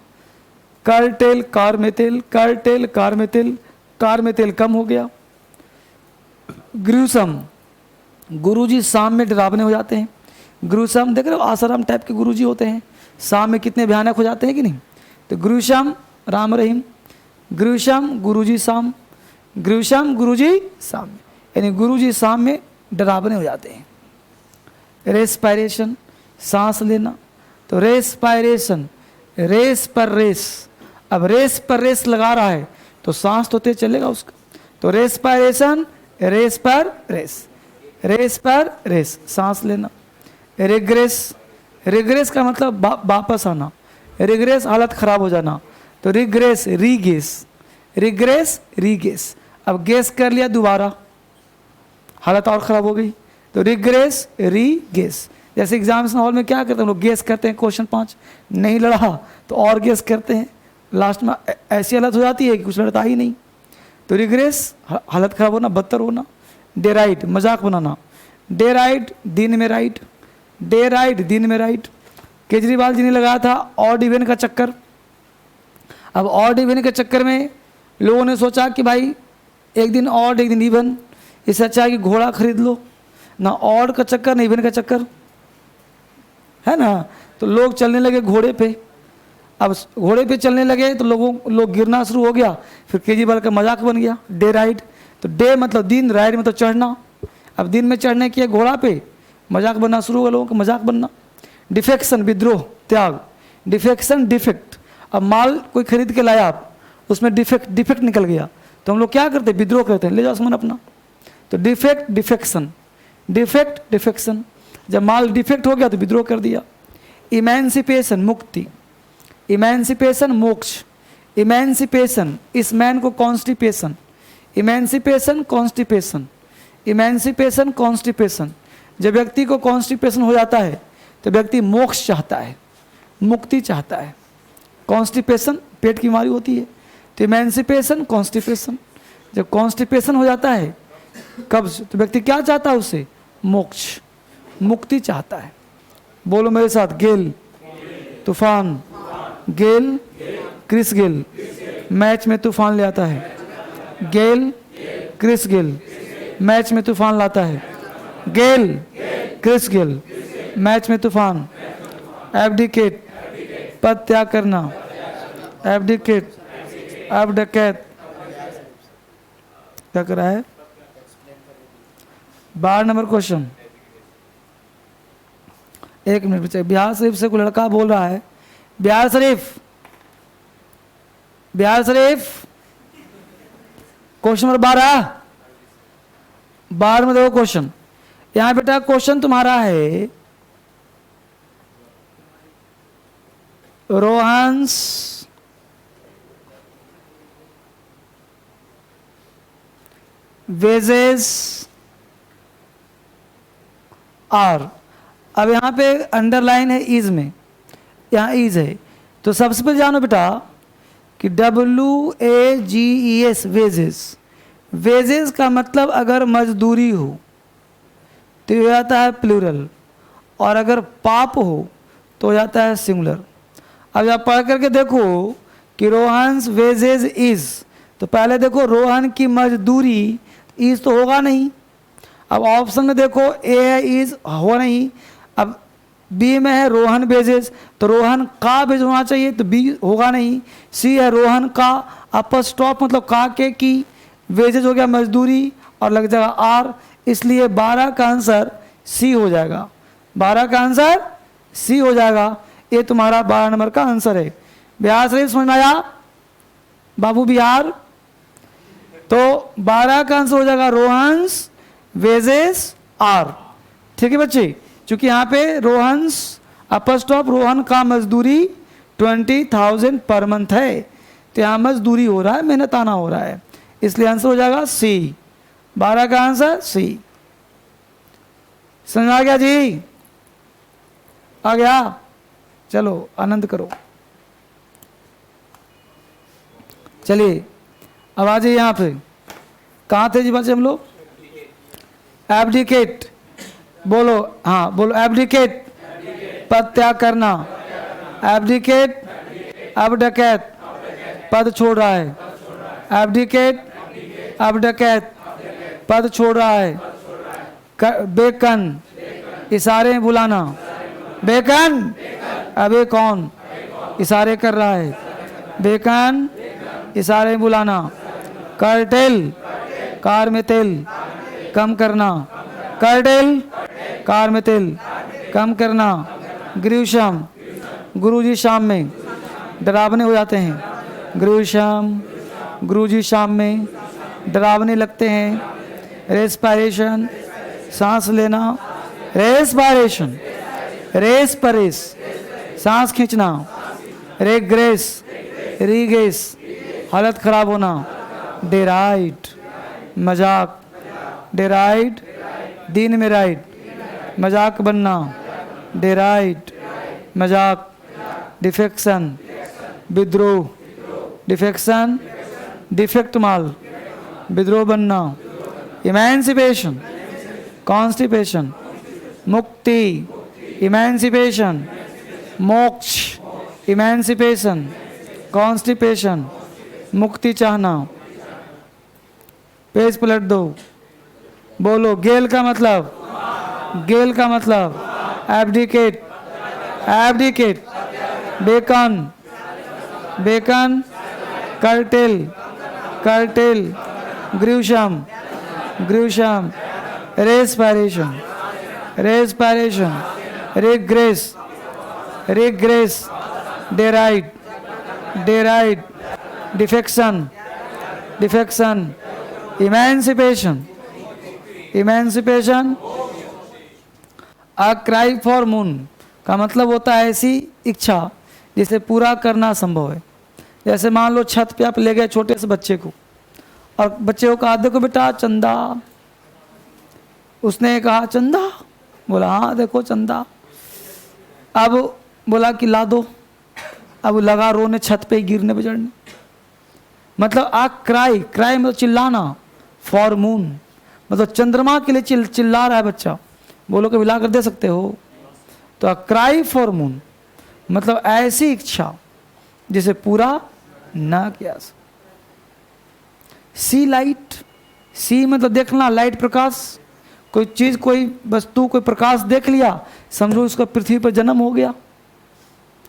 A: करटेल कार में तेल, करटेल कार में तेल, कार में तेल कम हो गया। ग्रूसम गुरुजी शाम में डरावने हो जाते हैं। ग्रूसम देख रहे हो, आसाराम टाइप के गुरुजी होते हैं, शाम में कितने भयानक हो जाते हैं कि नहीं। तो ग्रूसम राम रहीम, ग्रूसम गुरुजी शाम, ग्रूसम गुरुजी शाम, यानी गुरुजी शाम में डरावने हो जाते हैं। रेस्पायरेशन सांस लेना, तो रेस्पायरेशन रेस पर रेस, अब रेस पर रेस लगा रहा है तो सांस तो तेज चलेगा उसका। तो रेस्पायरेशन रेस पर रेस, रेस पर रेस सांस लेना। रिग्रेस, रिग्रेस का मतलब वापस आना, रिग्रेस हालत खराब हो जाना। तो रिग्रेस रीगेस, रिग्रेस रीगेस, अब गेस कर लिया दोबारा हालत और ख़राब हो गई। तो रिग्रेस रीगेस, जैसे एग्जामिनेशन हॉल में क्या करते हैं लोग? गेस करते हैं, क्वेश्चन 5 नहीं लड़ा तो और गेस करते हैं, लास्ट में ऐसी हालत हो जाती है कि कुछ लड़ता ही नहीं। तो रिग्रेस हालत ख़राब होना, बदतर होना। डे राइट मजाक बनाना, डे राइट दिन में राइट, डे राइट दिन में राइट। केजरीवाल जी ने लगाया था ऑड इवन का चक्कर। अब ऑड इवन के चक्कर में लोगों ने सोचा कि भाई एक दिन ऑड एक दिन इवन, इससे अच्छा है कि घोड़ा खरीद लो, ना ऑड का चक्कर ना इवन का चक्कर, है ना। तो लोग चलने लगे घोड़े पे। अब घोड़े पे चलने लगे तो लोग गिरना शुरू हो गया। फिर केजरीवाल का मजाक बन गया डे राइड। तो डे मतलब दिन, राइड मतलब चढ़ना। अब दिन में चढ़ने किया घोड़ा पे, मजाक बनना शुरू हुआ, लोगों का मजाक बनना। डिफेक्शन विद्रोह त्याग, डिफेक्शन डिफेक्ट, अब माल कोई खरीद के लाया आप, उसमें डिफेक्ट निकल गया तो हम लोग क्या करते हैं? विद्रोह करते हैं, ले जाओ सामान अपना। तो डिफेक्ट डिफेक्शन, डिफेक्ट डिफेक्शन, जब माल डिफेक्ट हो गया तो विद्रोह कर दिया। इमेंसिपेशन मुक्ति, इमेंसिपेशन मोक्ष, इमेंसिपेशन इस मैन को constipation, emancipation constipation, emancipation constipation, जब व्यक्ति को कॉन्स्टिपेशन हो जाता है तो व्यक्ति मोक्ष चाहता है, मुक्ति चाहता है। कॉन्स्टिपेशन पेट की बीमारी होती है, तो इमेंसिपेशन कॉन्स्टिपेशन, जब कॉन्स्टिपेशन हो जाता है कब्ज, तो व्यक्ति क्या चाहता है? उसे मोक्ष मुक्ति चाहता है। बोलो मेरे साथ, गेल तूफान, गेल क्रिस गेल मैच में तूफान ले आता है, गेल क्रिस गेल मैच में तूफान लाता है, गेल क्रिस गेल मैच में तूफान। एब्डिकेट पद त्याग करना, एब्डिकेट अब डकैत क्या कर रहा है? 12 नंबर क्वेश्चन, 1 मिनट बचे। बिहार शरीफ से कोई लड़का बोल रहा है, बिहार शरीफ, बिहार शरीफ क्वेश्चन नंबर 12 में देखो क्वेश्चन। यहां बेटा क्वेश्चन तुम्हारा है, रोहन्स वेजेस आर, अब यहाँ पे अंडरलाइन है इज में, यहाँ इज है। तो सबसे पहले जानो बेटा कि WAGES वेजेस, वेजेस का मतलब अगर मजदूरी हो तो हो जाता है प्लूरल, और अगर पाप हो तो हो जाता है सिंगुलर। अब आप पढ़ करके देखो कि रोहन्स वेजेस इज, तो पहले देखो रोहन की मजदूरी, इज तो होगा नहीं। अब ऑप्शन में देखो ए है इज, हो नहीं। अब बी में है रोहन वेजेस, तो रोहन का वेज होना चाहिए, तो बी होगा नहीं। सी है रोहन का अपर स्टॉप मतलब का के की, वेजेस हो गया मजदूरी और लग जाएगा आर, इसलिए 12 का आंसर सी हो जाएगा। 12 का आंसर सी हो जाएगा। ये तुम्हारा 12 नंबर का आंसर है। बिहार शरीफ समझ में आया बाबू? बिहार। तो 12 का आंसर हो जाएगा रोहंस वेजेस आर। ठीक है बच्चे, क्योंकि यहाँ पे रोहंस अपस्टॉप रोहन का मजदूरी 20,000 पर मंथ है, तो यहाँ मजदूरी हो रहा है, मेहनताना हो रहा है, इसलिए आंसर हो जाएगा सी। 12 का आंसर सी। समझ आ गया जी? आ गया? चलो आनंद करो। चलिए अब आ जाइए यहाँ पे। कहाँ थे जी बच्चे हम लोग? एब्डिकेट। बोलो, हाँ बोलो, एब्डिकेट पद त्याग करना। एब्डिकेट अब डकैत पद छोड़ रहा है। एब्डिकेट अब डकैत पद छोड़ रहा है। बेकन इशारे में बुलाना। बेकन अबे कौन इशारे कर रहा है। बेकन इशारे में बुलाना। कर्टेल कार में तेल कम करना। कर्टेल कार में तेल कम करना। ग्रीष्म गुरुजी शाम में डरावने हो जाते हैं। ग्रीष्म गुरुजी शाम में डरावने लगते हैं। रेस्पायरेशन सांस लेना। रेस्पायरेशन रेस परेस सांस खींचना। रेग्रेस रीगेस हालत खराब होना। डेराइट मजाक। डेराइट दिन में राइट मजाक बनना। डेराइट मजाक। डिफेक्शन विद्रोह। डिफेक्शन डिफेक्ट माल विद्रोह बनना। इमेंसिपेशन कॉन्स्टिपेशन मुक्ति। इमेंसिपेशन मोक्ष। इमेंसिपेशन कॉन्स्टिपेशन मुक्ति चाहना। पेज पलट दो। बोलो गेल का मतलब। गेल का मतलब abdicate. Abdicate beckon. Beckon curtail. Curtail ग्रीष्म। ग्रीष्म respiration. Respiration regress. Regress deride. Deride defection. Defection emancipation. Emancipation. A cry for moon का मतलब होता है ऐसी इच्छा जिसे पूरा करना संभव है। जैसे मान लो छत पे आप ले गए छोटे से बच्चे को और बच्चे को कहा देखो बेटा चंदा। उसने कहा चंदा? बोला हाँ देखो चंदा। अब बोला कि ला दो। अब लगा रोने छत पे गिरने पे चढ़ने। मतलब आ क्राई। क्राई मतलब चिल्लाना। फॉर मून मतलब चंद्रमा के लिए चिल्ला रहा है बच्चा। बोलो कभी ला कर दे सकते हो? तो क्राई फॉर मून मतलब ऐसी इच्छा जिसे पूरा ना किया। सी लाइट। सी मतलब देखना, लाइट प्रकाश। कोई चीज कोई वस्तु कोई प्रकाश देख लिया समझो उसका पृथ्वी पर जन्म हो गया।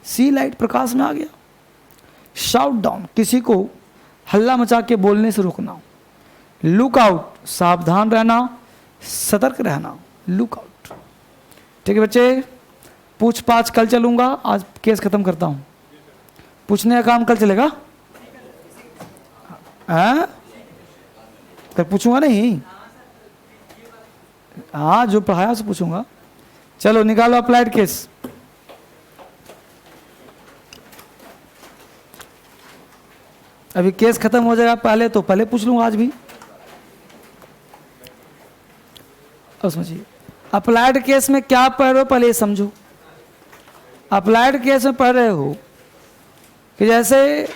A: सी लाइट प्रकाश में आ गया। शाउट डाउन किसी को हल्ला मचा के बोलने से रोकना। लुक आउट सावधान रहना, सतर्क रहना। Look out. ठीक है बच्चे, पूछ पाछ कल चलूंगा, आज केस खत्म करता हूं। पूछने का काम कल चलेगा? हाँ कल पूछूंगा नहीं? हाँ जो पढ़ाया उसे पूछूंगा। चलो निकालो अप्लाइड केस। अभी केस खत्म हो जाएगा पहले तो पहले पूछ लूंगा आज भी। और समझिए अप्लाइड केस में क्या पढ़ रहे हो पहले समझो। अप्लाइड केस में पढ़ रहे हो कि जैसे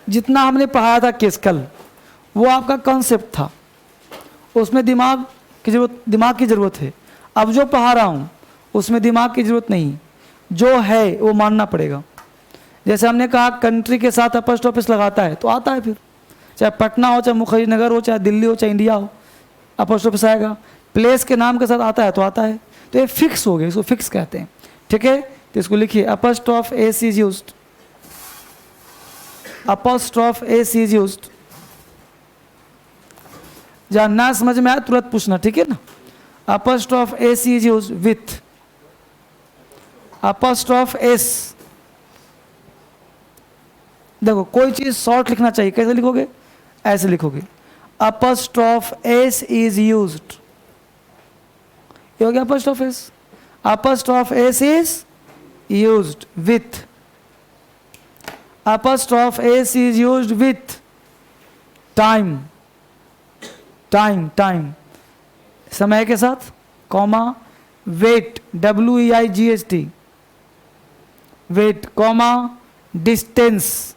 A: जितना हमने पढ़ाया था केस कल वो आपका कॉन्सेप्ट था, उसमें दिमाग की ज़रूरत है। अब जो पढ़ा रहा हूँ उसमें दिमाग की ज़रूरत नहीं, जो है वो मानना पड़ेगा। जैसे हमने कहा कंट्री के साथ अपॉस्ट्रोफी लगाता है तो आता है, फिर चाहे पटना हो, चाहे मुखर्जीनगर हो, चाहे दिल्ली हो, चाहे इंडिया हो, अपॉस्ट्रोफी आएगा। प्लेस के नाम के साथ आता है तो आता है। तो ये फिक्स हो गया, इसको फिक्स कहते हैं। ठीक है, तो इसको लिखिए apostrophe S is used. Apostrophe S is used. जहाँ ना समझ में आए तुरंत पूछना, ठीक है ना। apostrophe s is used with, apostrophe s। देखो कोई चीज शॉर्ट लिखना चाहिए, कैसे लिखोगे? ऐसे लिखोगे, apostrophe s is used, ये हो गया apostrophe s। apostrophe s is used with, apostrophe s is used with time, time समय के साथ, comma weight WEIGHT weight, comma distance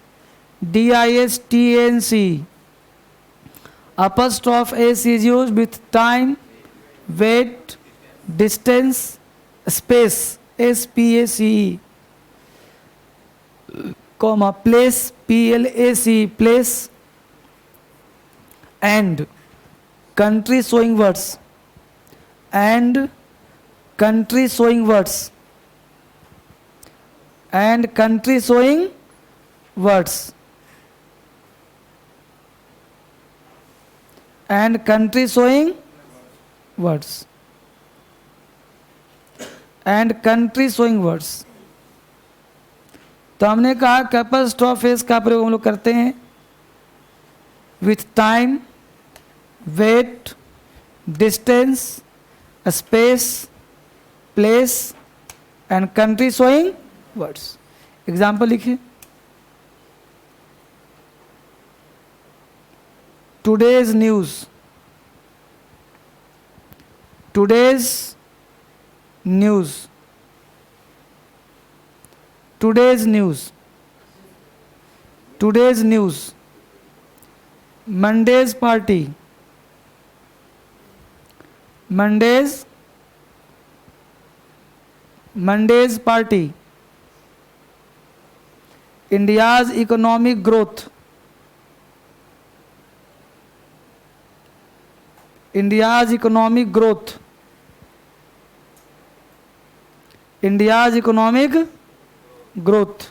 A: DISTANC, apostrophe s is used with time, weight, distance, space SPACE, comma place PLACE place, and country showing words, and country showing words, and country showing words, and country showing words, and country showing words। तो हमने कहा कि apostrophe s का प्रयोग हम लोग करते हैं with time, weight, distance, space, place and country showing words। Example लिखिए, today's news, today's news, today's news, today's news, Monday's party, Monday's party, India's economic growth, India's economic growth, India's economic growth,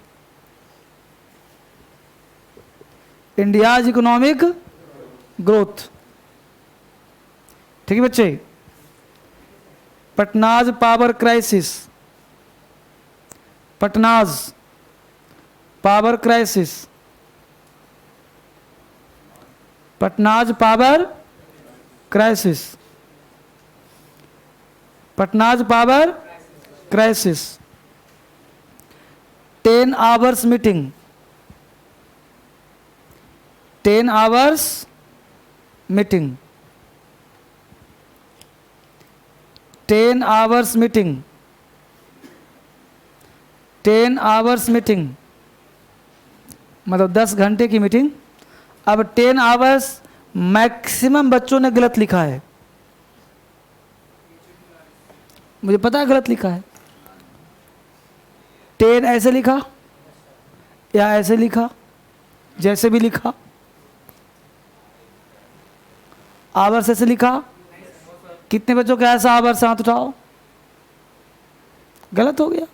A: India's economic growth। ठीक है बच्चे, Patna's power crisis, Patna's power crisis, Patna's power crisis, Patna's power crisis. 10 hours meeting, 10 hours meeting, 10 hours meeting, 10 hours meeting मतलब 10 घंटे की meeting. अब 10 hours maximum बच्चों ने गलत लिखा है, मुझे पता है गलत लिखा है। 10 ऐसे लिखा या ऐसे लिखा, जैसे भी लिखा। आवर्स ऐसे लिखा, कितने बच्चों का ऐसा आवर्स, हाथ उठाओ। गलत हो गया।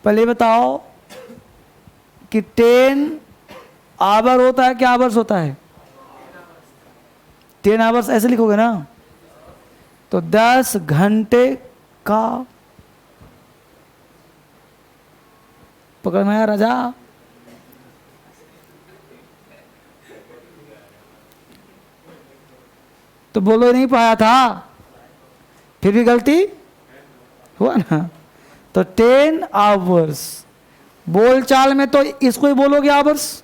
A: पहले बताओ कि 10 आवर होता है क्या आवर्स होता है? 10 आवर्स ऐसे लिखोगे ना, तो 10 घंटे का। पकड़ में आया राजा? तो बोलो नहीं पाया था, फिर भी गलती हुआ ना। तो 10 आवर्स, बोलचाल में तो इसको ही बोलोगे आवर्स,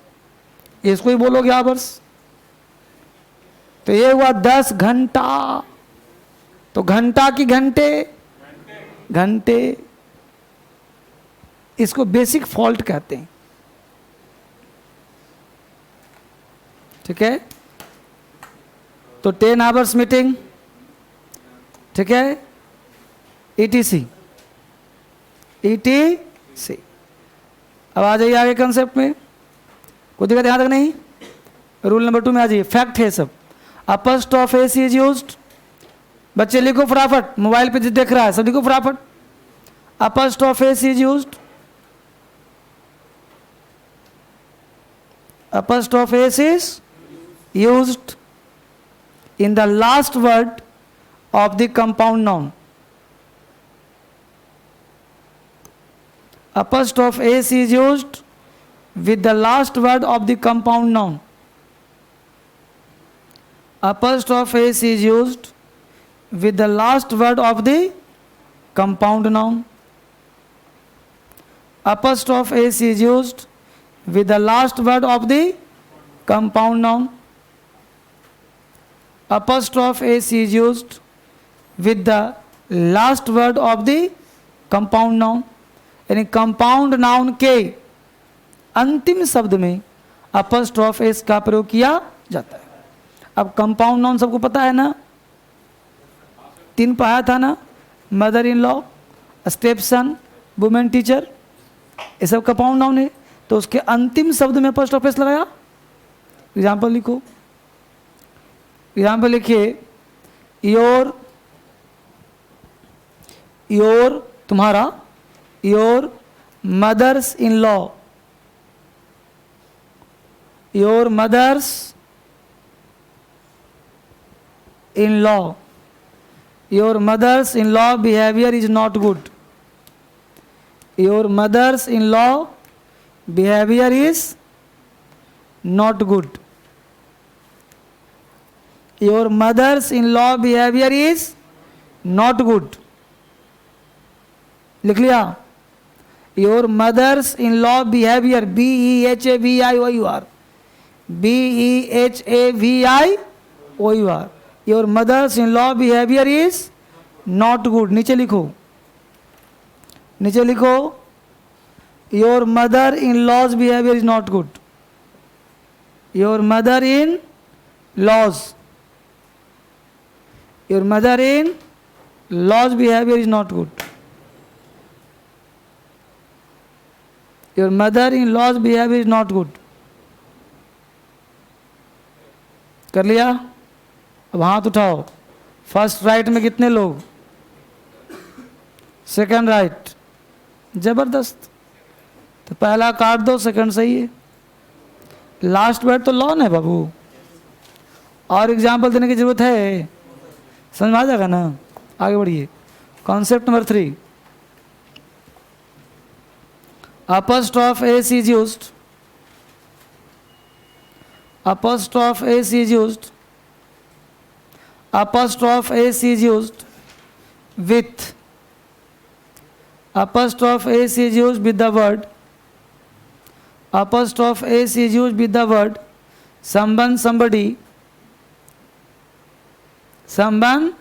A: इसको ही बोलोगे आवर्स। तो ये हुआ 10 घंटा, तो घंटा की घंटे, घंटे। इसको बेसिक फॉल्ट कहते हैं। ठीक है, तो 10 आवर्स मीटिंग, ठीक है, ETC, ETC। अब आ जाइए आगे कंसेप्ट में, कोई दिक्कत यहाँ तक नहीं? रूल नंबर 2 में आ जाइए, फैक्ट है सब। अपॉस्ट्रोफी एस इज यूज्ड, बच्चे लिखो फटाफट, मोबाइल पे जो देख रहा है सब लिखो फटाफट। Apostrophe S is used, apostrophe s is used in the last word of the compound noun. Apostrophe s is used with the last word of the compound noun. Apostrophe s is used with the last word of the compound noun. Apostrophe s is used with the last word of the compound noun. Apostrophe s is used with the last word of the compound noun. यानी compound noun के अंतिम शब्द में अपॉस्ट्रोफ S का प्रयोग किया जाता है. अब कंपाउंड नाउन सबको पता है ना, 3 पढ़ाया था ना, mother in law, step sun, women teacher, ये सब कंपाउंड नाउन है. तो उसके अंतिम शब्द में अपॉस्ट्रोफ एस लगाया. एग्जाम्पल लिखो. एग्जाम्पल लिखिए, योर तुम्हारा, your mother's in law, your mother's in law, your mother's in law behaviour is not good, your mother's in law behaviour is not good, your mother's in law behaviour is not good. लिख लिया. Your mother's in law behaviour, BEHAVIOUR, BEHAVIOUR, your mother's in law behaviour is not good. नीचे लिखो, नीचे लिखो, your mother in laws behaviour is not good, your mother in laws, your mother in laws behaviour is not good, your mother in laws behaviour is not good. कर लिया. अब हाथ उठाओ. First right में कितने लोग? Second right. जबरदस्त. तो पहला काट दो, सेकंड सही है. लास्ट वर्ड तो लॉन है बाबू. और एग्जाम्पल देने की जरूरत है. समझ में आ जाएगा ना. आगे बढ़िए. Concept number 3. Apostrophe s is used. Apostrophe s is used. Apostrophe s is used with. Apostrophe s is used with the word. Apostrophe s is used with the word someone, somebody. Someone,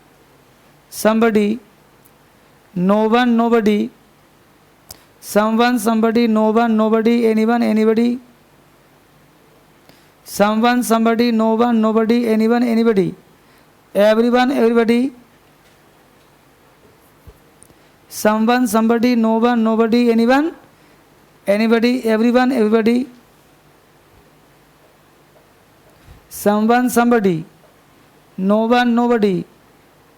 A: somebody. No one, nobody. Someone, somebody, no one, nobody, anyone, anybody. Someone, somebody, no one, nobody, anyone, anybody. Everyone, everybody. Someone, somebody, no one, nobody, anyone, anybody, everyone, everybody. Someone, somebody, no one, nobody,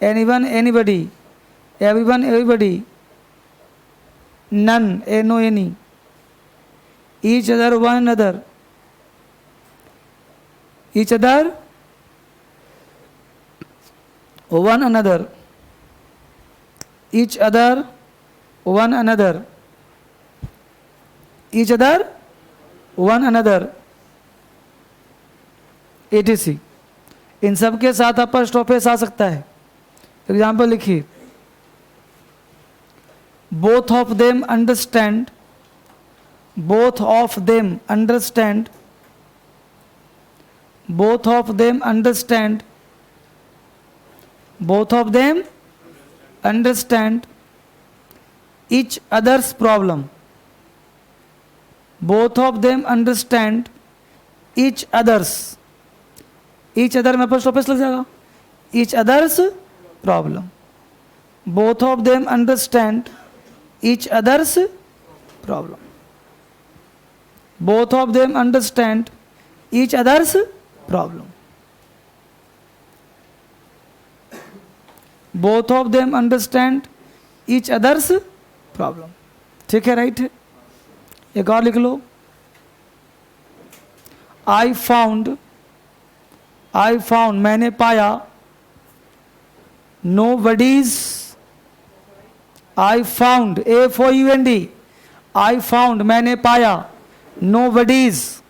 A: anyone, anybody, everyone, everybody. None, no any. Each other, one another. Each other, one another. Each other, one another. Each other, one another. etc. इन सब के साथ अपॉस्ट्रोफ S आ सकता है. Example लिखिए. Both of them understand. Both of them understand. Both of them understand. Both of them understand each other's problem. Both of them understand each other's. Each other में apostrophe लग जाएगा. Each other's problem. Both of them understand each other's problem. Both of them understand each other's problem. Both of them understand each other's problem. ठीक है, right है. एक और लिख लो. I found, मैंने पाया. Nobody's. I found, FOUND, I found, मैंने पाया. Nobody's,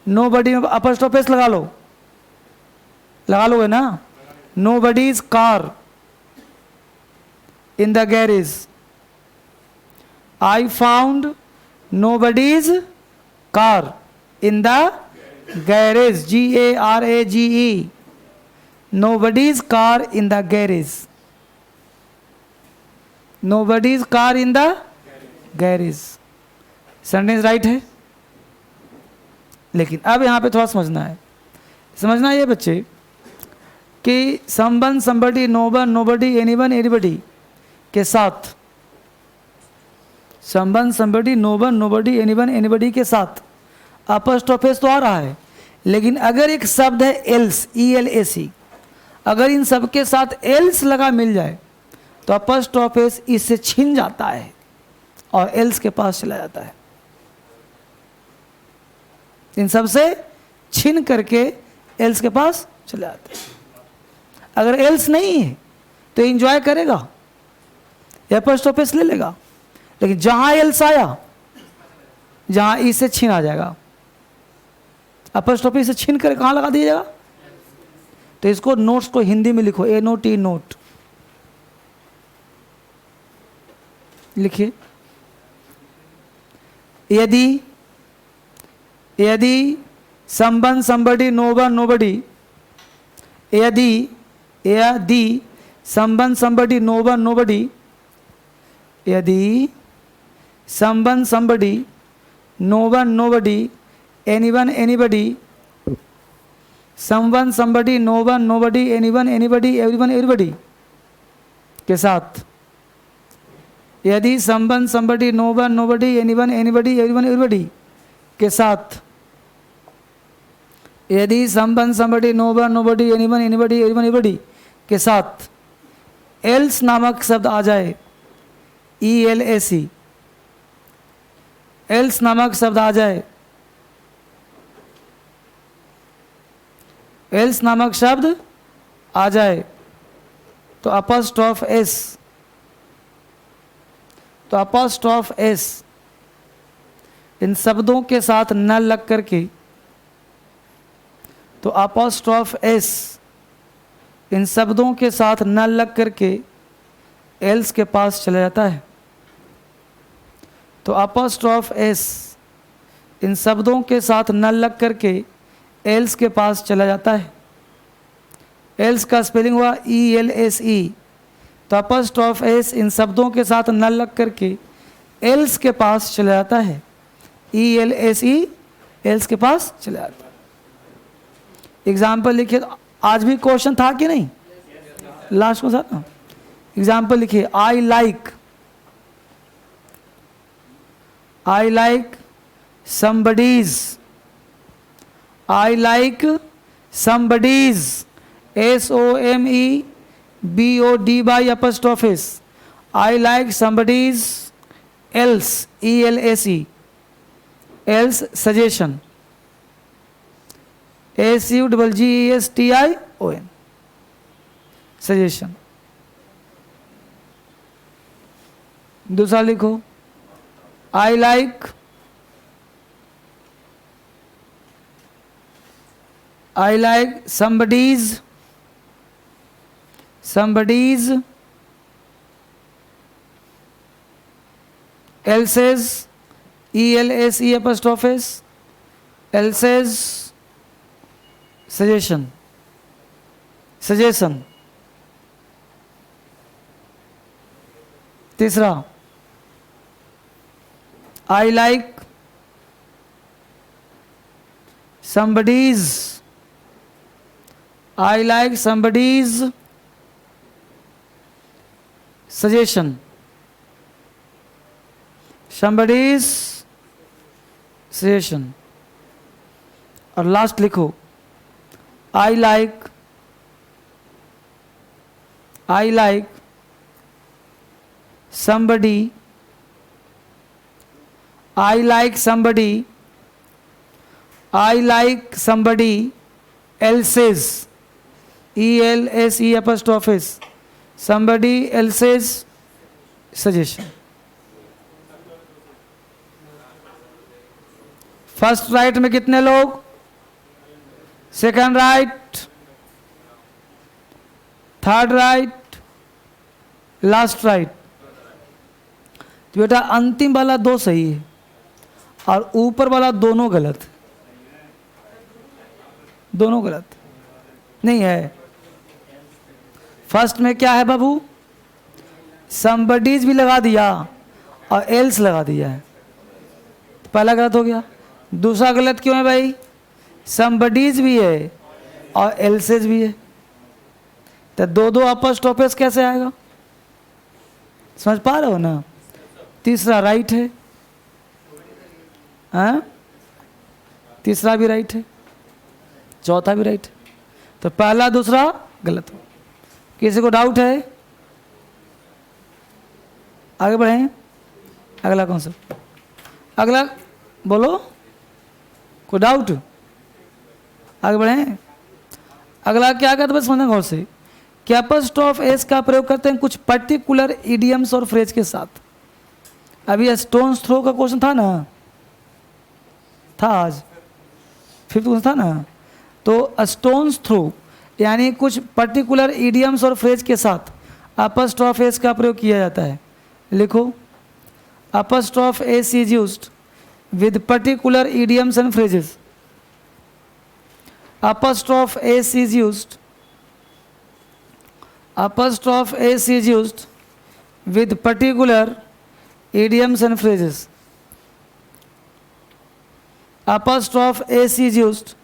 A: nobody में अपस्ट्रोफेस लगा लो, लगा लोगे ना. Nobody's car in the garage. I found nobody's car in the garage. GARAGE. Nobody's car in the garage. Nobody's car in the garage. Sentence right है, लेकिन अब यहाँ पे थोड़ा समझना है ये बच्चे कि समवन, समबडी, नोबन, नोबडी, एनीवन, एनीबडी के साथ, समवन, समबडी, नोबन, नोबडी, एनीवन, एनीबडी के साथ अपस्ट्रोफेस तो आ रहा है, लेकिन अगर एक शब्द है एल्स, ELAC, अगर इन सब के साथ एल्स लगा मिल जाए तो अपस्ट्रोफेस इससे छिन जाता है और एल्स के पास चला जाता है. इन सब से छिन करके एल्स के पास चला जाता है. अगर एल्स नहीं है तो एंजॉय करेगा, अपस्ट्रोफेस ले लेगा, लेकिन जहां एल्स आया, जहां ई से छीन आ जाएगा, अपस्ट्रोफी से छीन कर कहां लगा दिया जाएगा. तो इसको नोट्स को हिंदी में लिखो, NOT, नोट लिखिए. यदि समवन, समबडी, नोबन, नोबडी, यदि समवन, समबडी, नोबन, नोबडी, यदि समवन, समबडी, नोबन, nobody, anyone, anybody, someone, somebody, नोबन, nobody, anyone, anybody, everyone, everybody के साथ, यदि समवन, समबडी, नोबन, nobody, anyone, anybody, everyone, everybody के साथ, यदि समवन, समबडी, नोबन, nobody, anyone, anybody, everyone, everybody के साथ एल्स नामक शब्द आ जाए, ELAC, एल्स नामक शब्द आ जाए, एल्स नामक शब्द आ जाए तो अपॉस्ट्रोफ S, तो अपॉस्ट्रोफ S इन शब्दों के साथ न लग करके, तो अपॉस्ट्रोफ S इन शब्दों के साथ न लग करके एल्स के पास चला जाता है. तो अपॉस्ट्रोफ S इन शब्दों के साथ न लग करके एल्स के पास चला जाता है. एल्स का स्पेलिंग हुआ ELSE. तो अपॉस्ट्रोफ S इन शब्दों के साथ न लग करके एल्स के पास चला जाता है. ELSE, एल्स के पास चला जाता है. एग्जाम्पल लिखिए. आज भी क्वेश्चन था कि नहीं? लास्ट को था. एग्जाम्पल लिखिए. I like somebody's, I like somebody's, SOMEBODY apostrophe S. I like somebody's else, ELAC, else suggestion, SUGGESTION, suggestion. दूसरा लिखो. I like somebody's else's, ELSE apostrophe S, else's suggestion. तीसरा. I like somebody's suggestion. और last लिखो. I like somebody else's, ELSE apostrophe S, somebody else's suggestion. First right में कितने लोग, second right, third right, last right. तो बेटा अंतिम वाला दो सही है और ऊपर वाला दोनों गलत है, दोनों गलत नहीं है। फर्स्ट में क्या है बाबू, समबडीज भी लगा दिया और एल्स लगा दिया है, तो पहला गलत हो गया। दूसरा गलत क्यों है भाई, समबडीज भी है और एल्सेज भी है, तो दो दो अपॉस्ट्रोफिस कैसे आएगा, समझ पा रहे हो ना। तीसरा राइट है, हाँ तीसरा भी राइट है, चौथा भी राइट है, तो पहला दूसरा गलत हो। किसी को डाउट है, आगे बढ़ें। अगला कौन सा, अगला बोलो, कोई डाउट, आगे बढ़ें। अगला क्या कहते हैं समझना गौर से, कि अपॉस्ट्रोफ एस का प्रयोग करते हैं कुछ पर्टिकुलर इडियम्स और फ्रेज के साथ। अभी स्टोन्स थ्रो का क्वेश्चन था ना, था आज फिफ्थ क्वेश्चन था ना, तो स्टोन्स थ्रो यानी कुछ पर्टिकुलर इडियम्स और फ्रेज के साथ अपॉस्ट्रोफ एस का प्रयोग किया जाता है। लिखो, apostrophe S is used with particular idioms and phrases. Apostrophe s is used, apostrophe s is used with particular idioms and phrases. Apostrophe s is used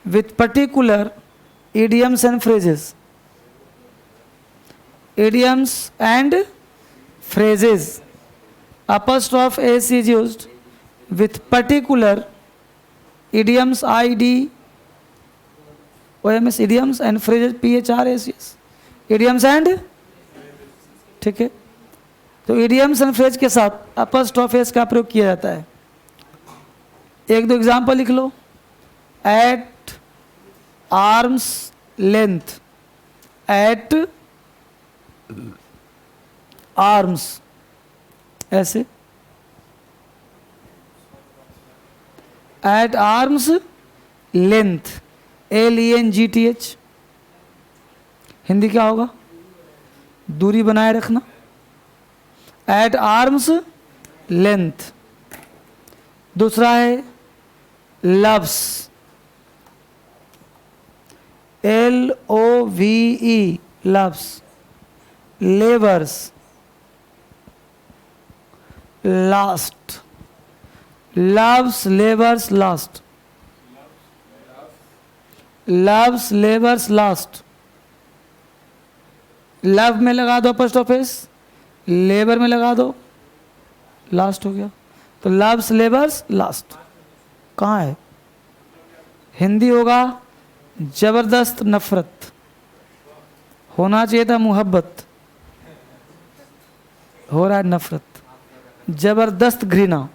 A: with particular idioms and phrases. Idioms and phrases. Apostrophe s is used with particular idioms, idioms, idioms and phrases, phrases, idioms and, ठीक है। तो idioms and phrase के साथ apostrophe s का प्रयोग किया जाता है। एक दो एग्जाम्पल लिख लो, at arm's length, at arms, ऐसे at arm's length, LENGTH, Hindi क्या होगा, दूरी बनाए रखना। at arm's length। दूसरा है loves, LOVE, loves, labors, last, loves, labors, last, loves, labors, last। Love में लगा दो अपॉस्ट्रोफिस, लेबर में लगा दो, लास्ट हो गया। तो लव्स, लेबर्स, लास्ट कहाँ है, हिंदी होगा जबरदस्त नफरत, होना चाहिए था मुहब्बत, हो रहा है नफरत, जबरदस्त घृणा।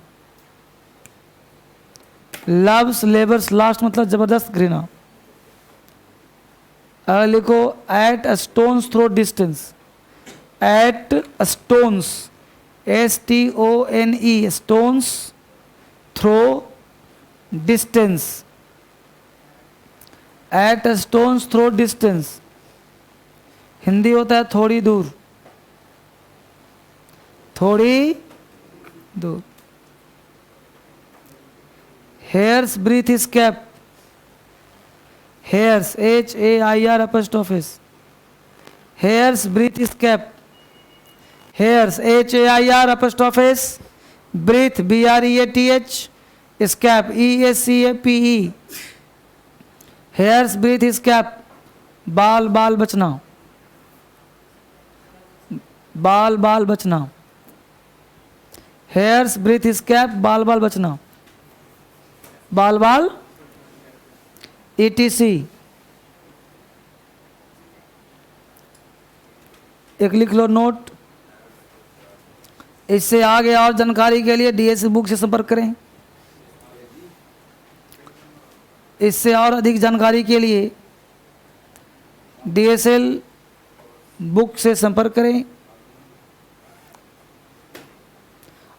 A: लव्स, लेबर्स, लास्ट मतलब जबरदस्त घृणा। अगर लिखो at a stone's throw distance, at a stone's, STONE, stone's throw distance, at a stone's throw distance, Hindi होता है थोड़ी दूर, थोड़ी दूर। Hair's breath escape, hair's HAIR apostrophe s, hair's breath escape, hair's HAIR apostrophe s, breath BREATH, escape ESCAPE, hair's breath escape, बाल बाल बचना, बाल बाल बचना, हेयर्स ब्रीथ स्कैप, बाल बाल बचना, बाल बाल ETC। एक लिख लो नोट। इससे आगे और जानकारी के लिए DSL बुक से संपर्क करें। इससे और अधिक जानकारी के लिए DSL बुक से संपर्क करें।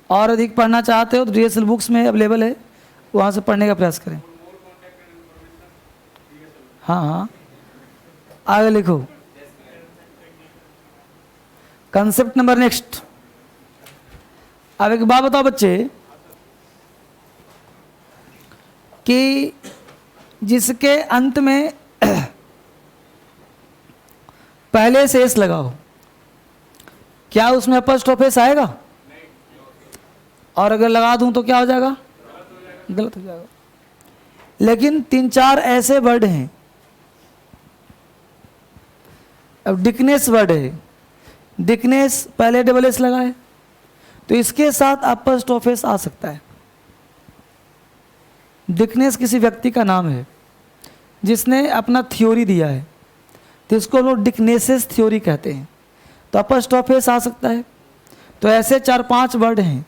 A: और अधिक पढ़ना चाहते हो तो DSL बुक्स में अवेलेबल है, वहाँ से पढ़ने का प्रयास करें। हाँ हाँ, आगे लिखो। Concept number next. अब एक बात बताओ बच्चे कि जिसके अंत में पहले से एस लगाओ, क्या उसमें अपॉस्ट्रोफ एस आएगा? और अगर लगा दूं तो क्या हो जाएगा? गलत हो जाएगा। लेकिन 3-4 ऐसे वर्ड हैं, अब डिकनेस वर्ड है, डिकनेस पहले डबल एस लगा है तो इसके साथ अपॉस्ट्रोफ एस आ सकता है। डिकनेस किसी व्यक्ति का नाम है जिसने अपना थ्योरी दिया है, तो इसको लोग डिकनेसिस थ्योरी कहते हैं, तो अपॉस्ट्रोफ एस आ सकता है। तो ऐसे 4-5 वर्ड हैं,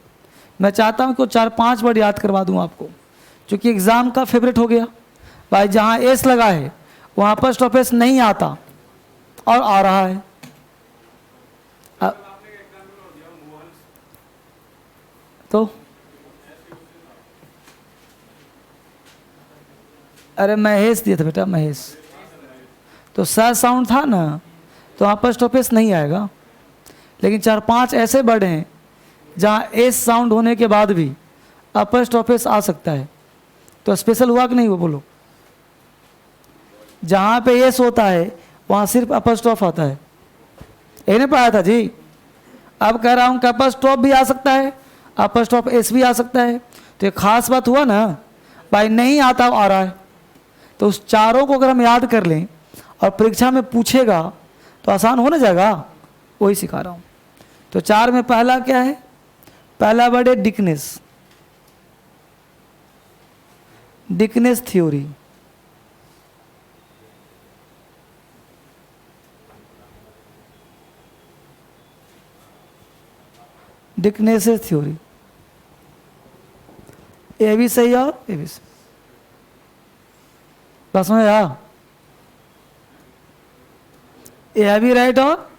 A: मैं चाहता हूं कि 4-5 वर्ड याद करवा दूं आपको, क्योंकि एग्जाम का फेवरेट हो गया भाई, जहां एस लगा है वहां अपॉस्ट्रोफ एस नहीं आता और आ रहा है। तो अरे महेश दिया था बेटा, महेश, तो स साउंड था ना, तो अपॉस्ट्रोफ एस नहीं आएगा। लेकिन 4-5 ऐसे वर्ड हैं जहाँ एस साउंड होने के बाद भी अपॉस्ट्रोफ एस आ सकता है, तो स्पेशल हुआ कि नहीं वो बोलो? जहाँ पे एस होता है वहाँ सिर्फ अपॉस्ट्रोफ आता है, यही नहीं पढ़ाया था जी। अब कह रहा हूँ कि अपॉस्ट्रोफ भी आ सकता है, अपॉस्ट्रोफ एस भी आ सकता है, तो ये खास बात हुआ ना भाई, नहीं आता आ रहा है। तो उस चारों को अगर हम याद कर लें और परीक्षा में पूछेगा तो आसान हो ना जाएगा, वही सिखा रहा हूँ। तो 4 में पहला क्या है? पहला वर्ड है डिकनेस, डिकनेस थ्योरी। डिकनेसिस थ्योरी, ये भी सही और ये भी सही, बस में यार, ये भी राइट और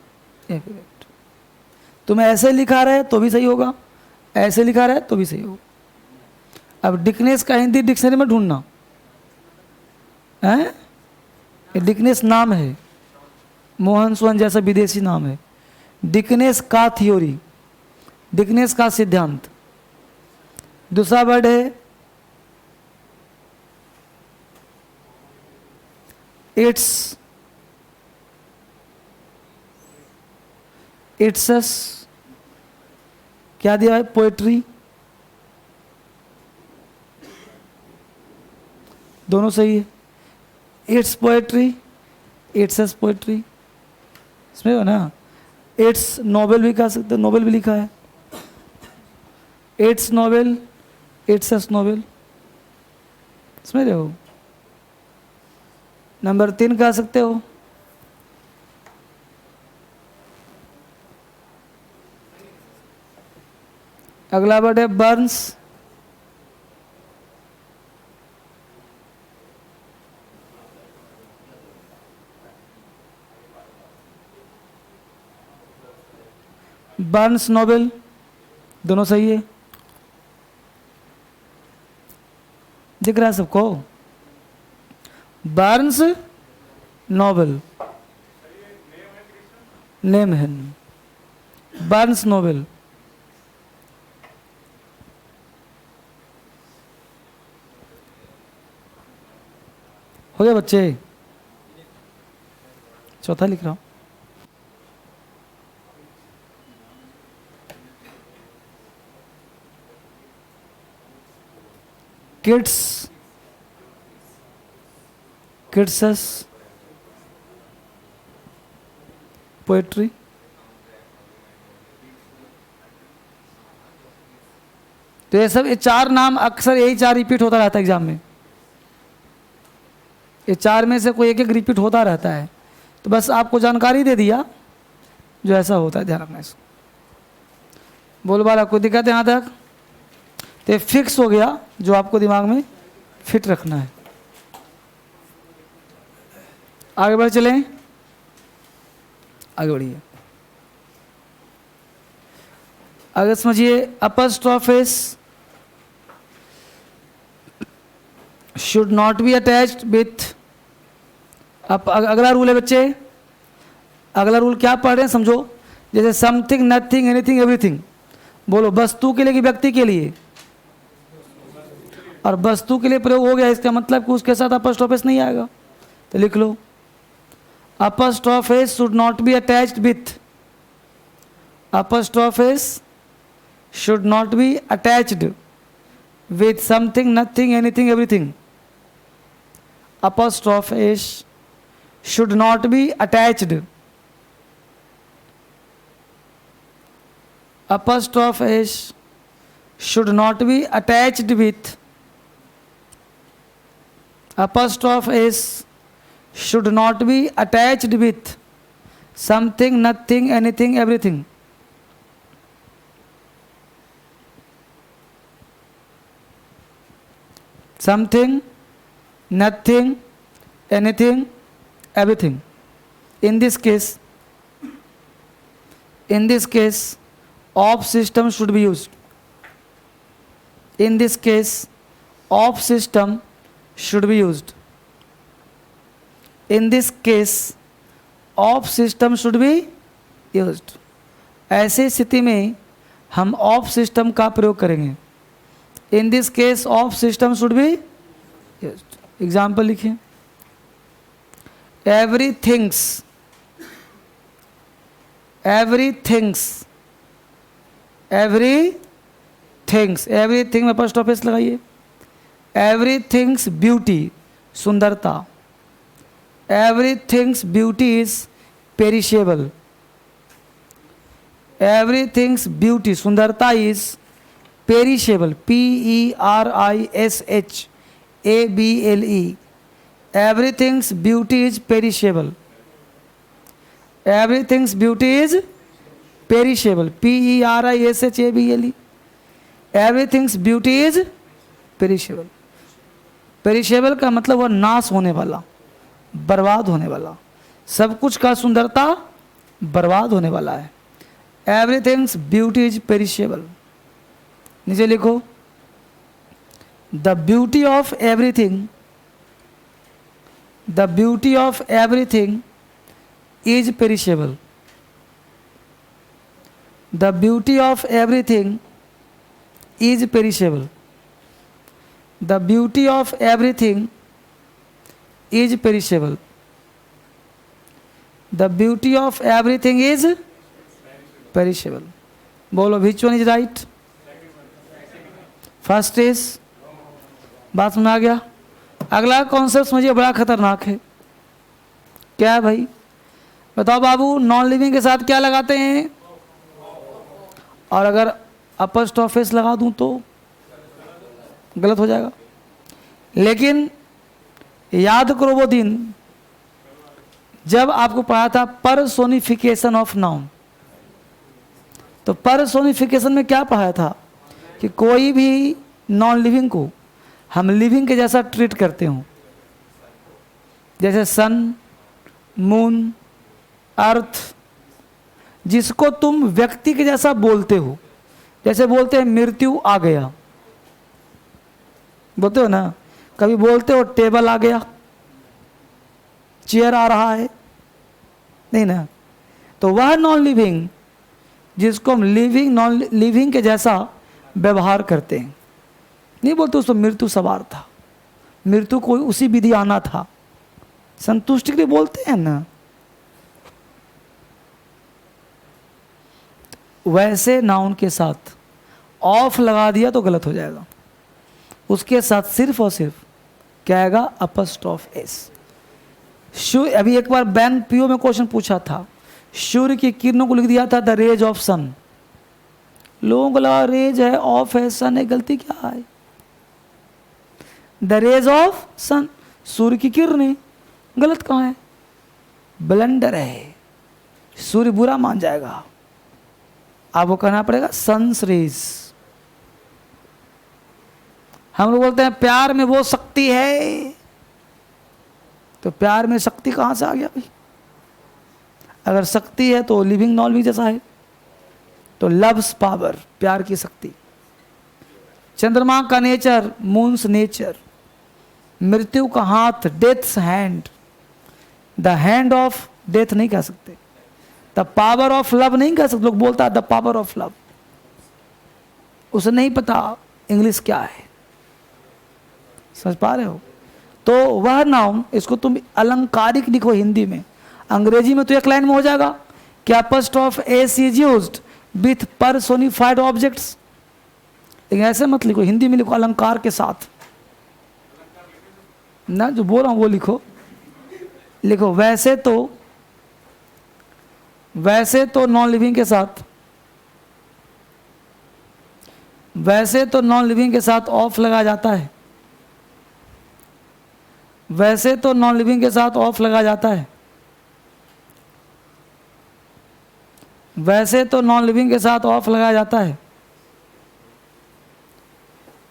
A: ये भी राइट। तुम ऐसे लिखा रहे तो भी सही होगा, ऐसे लिखा रहे तो भी सही होगा। अब डिकनेस का हिंदी डिक्शनरी में ढूंढना है, ये डिकनेस नाम है, मोहन सोहन जैसा विदेशी नाम है। डिकनेस का थ्योरी, डिकनेस का सिद्धांत। दूसरा वर्ड है इट्स, इट्सस क्या दिया है? पोएट्री। दोनों सही है, इट्स पोएट्री, इट्सस पोएट्री, इसमें हो ना। इट्स नोवेल भी कह सकते, नोवेल भी लिखा है, इट्स नोवेल, इट्सस नोवेल, इसमें रहो। नंबर 3 कह सकते हो, अगला वर्ड है बर्न्स, बर्न्स नोवेल, दोनों सही है। दिख रहा है सबको? बर्न्स नोवेल, नेम है, बर्न्स नोवेल। हो गया बच्चे? चौथा लिख रहा हूं। Kids, kids' poetry. तो ये सब, ये 4 नाम अक्सर यही 4 रिपीट होता रहता है एग्जाम में, ये 4 में से कोई एक रिपीट होता रहता है। तो बस आपको जानकारी दे दिया जो ऐसा होता है, ध्यान रखना इसको। बोल बाला कोई दिक्कत है यहाँ तक? तो ये फिक्स हो गया जो आपको दिमाग में फिट रखना है। आगे बढ़ चलें। आगे बढ़िए। अगर समझिए apostrophe s should not be attached with, अब अगला रूल है बच्चे, अगला रूल क्या पढ़ रहे हैं समझो। जैसे समथिंग, नथिंग, एनीथिंग, एवरीथिंग, बोलो वस्तु के लिए कि व्यक्ति के लिए? और वस्तु के लिए प्रयोग हो गया, इसका मतलब कि उसके साथ अपस्ट्रोफिस नहीं आएगा, तो लिख लो apostrophe s should not be attached with, apostrophe s should not be attached with something, nothing, anything, everything. Apostrophe should not be attached. Apostrophe should not be attached with. Apostrophe should not be attached with something, nothing, anything, everything. Something, nothing, anything, everything. In this case, of system should be used. In this case, of system should be used. In this case, of system should be used. ऐसी स्थिति में हम of system का प्रयोग करेंगे। In this case, of system should be used. Example लिखिए, everything's, everything में apostrophe लगाइए। everything's beauty, सुंदरता, everything's beauty is perishable, everything's beauty, सुंदरता is perishable, perishable, everything's beauty is perishable, everything's beauty is perishable, perishable, everything's beauty is perishable. Perishable का मतलब वह नाश होने वाला, बर्बाद होने वाला, सब कुछ का सुंदरता बर्बाद होने वाला है। Everything's beauty is perishable. नीचे लिखो, the beauty of everything, the beauty of everything is perishable, the beauty of everything is perishable, the beauty of everything is perishable, the beauty of everything is perishable. बोलो which one is right? First is, बात समझ आ गया। अगला concept समझिए, बड़ा खतरनाक है। क्या है भाई? बताओ बाबू, नॉन लिविंग के साथ क्या लगाते हैं? और अगर अपस्ट्रोफिस लगा दूं तो गलत हो जाएगा। लेकिन याद करो वो दिन जब आपको पढ़ा था परसोनिफिकेशन ऑफ नाउन। तो परसोनिफिकेशन में क्या पढ़ा था कि कोई भी नॉन लिविंग को हम लिविंग के जैसा ट्रीट करते हो। जैसे सन, मून, अर्थ, जिसको तुम व्यक्ति के जैसा बोलते हो। जैसे बोलते हैं मृत्यु आ गया, बोलते हो ना, कभी बोलते हो टेबल आ गया, चेयर आ रहा है, नहीं ना। तो वह नॉन लिविंग जिसको हम लिविंग नॉन लिविंग के जैसा व्यवहार करते हैं, नहीं बोलते उसको मृत्यु सवार था, मृत्यु को उसी विधि आना था, संतुष्टि के लिए बोलते हैं ना। वैसे नाउन के साथ ऑफ लगा दिया तो गलत हो जाएगा। उसके साथ सिर्फ और सिर्फ क्या आएगा? Apostrophe S. अभी एक बार बैन पीओ में क्वेश्चन पूछा था, सूर्य की किरणों को लिख दिया था द रेज ऑफ सन। लोगों को लगा रेज है, ऑफ है, सन है, गलती क्या है? द रेज ऑफ सन, सूर्य की किरणें, गलत कहाँ है? ब्लंडर है, सूर्य बुरा मान जाएगा। आपको कहना पड़ेगा सन्स रेज। हम लोग बोलते हैं प्यार में वो शक्ति है, तो प्यार में शक्ति कहाँ से आ गया भाई? अगर शक्ति है तो लिविंग नॉन लिविंग जैसा है, तो लव्स पावर, प्यार की शक्ति। चंद्रमा का नेचर, मून्स नेचर। मृत्यु का हाथ, death's hand. The hand of death नहीं कह सकते, द पावर ऑफ लव नहीं कह सकते। लोग बोलता द पावर ऑफ लव, उसे नहीं पता इंग्लिश क्या है, समझ पा रहे हो? तो वह नाउन, इसको तुम अलंकारिक लिखो हिंदी में, अंग्रेजी में तो एक लाइन में हो जाएगा कि apostrophe S is used with personified objects, लेकिन ऐसे मत लिखो, हिंदी में लिखो अलंकार के साथ ना, जो बोल रहा हूं वो लिखो। लिखो वैसे तो नॉन लिविंग के साथ, वैसे तो नॉन लिविंग के साथ ऑफ लगाया जाता है, वैसे तो नॉन लिविंग के साथ ऑफ लगाया जाता है, वैसे तो नॉन लिविंग के साथ ऑफ लगाया जाता है,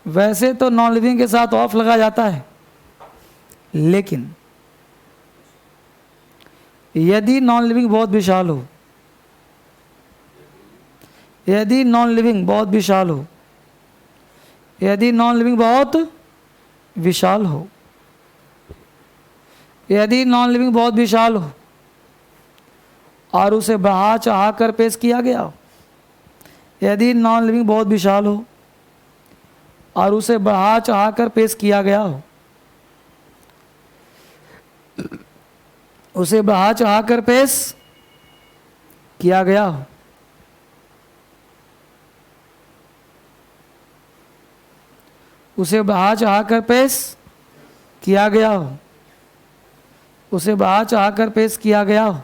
A: वैसे तो नॉन लिविंग के साथ ऑफ लगाया जाता है। लेकिन यदि नॉन लिविंग बहुत विशाल हो, यदि नॉन लिविंग बहुत विशाल हो, यदि नॉन लिविंग बहुत विशाल हो, यदि नॉन लिविंग बहुत विशाल हो और उसे बढ़ा चढ़ा कर पेश किया गया हो, यदि नॉन लिविंग बहुत विशाल हो और उसे बढ़ा चढ़ा कर पेश किया गया हो, उसे बढ़ा चढ़ा कर पेश किया गया हो, उसे बढ़ा चढ़ा कर पेश किया गया हो, उसे बढ़ा चढ़ा कर पेश किया गया हो,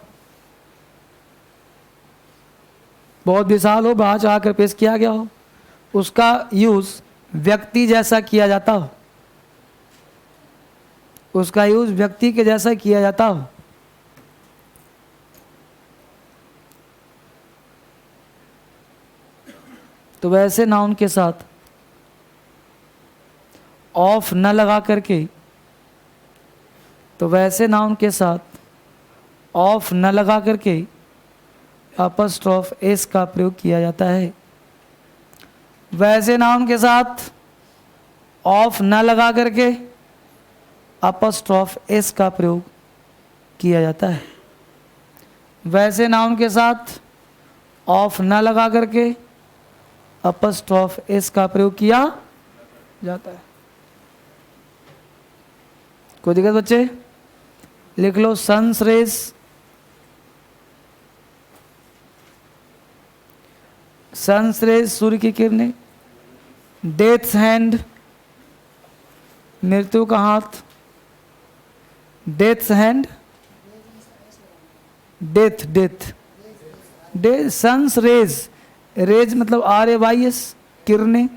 A: बहुत विशाल हो, बढ़ा चढ़ा कर पेश किया गया हो, उसका यूज व्यक्ति जैसा किया जाता हो, उसका यूज व्यक्ति के जैसा किया जाता हो, तो वैसे नाउन के साथ ऑफ न लगा करके, तो वैसे नाउन के साथ ऑफ न लगा करके अपॉस्ट्रोफ एस का प्रयोग किया जाता है। वैसे नाउन के साथ ऑफ न लगा करके अपॉस्ट्रोफ एस का प्रयोग किया जाता है। वैसे नाउन के साथ ऑफ न लगा करके अपॉस्ट्रोफ एस का प्रयोग किया जाता है। कोई दिक्कत बच्चे? लिख लो सन्स रेज, सन्स रेज सूर्य की किरणें, डेथ्स हैंड मृत्यु का हाथ, death's hand, death death day, sun's rays, rays मतलब RAYS किरणें,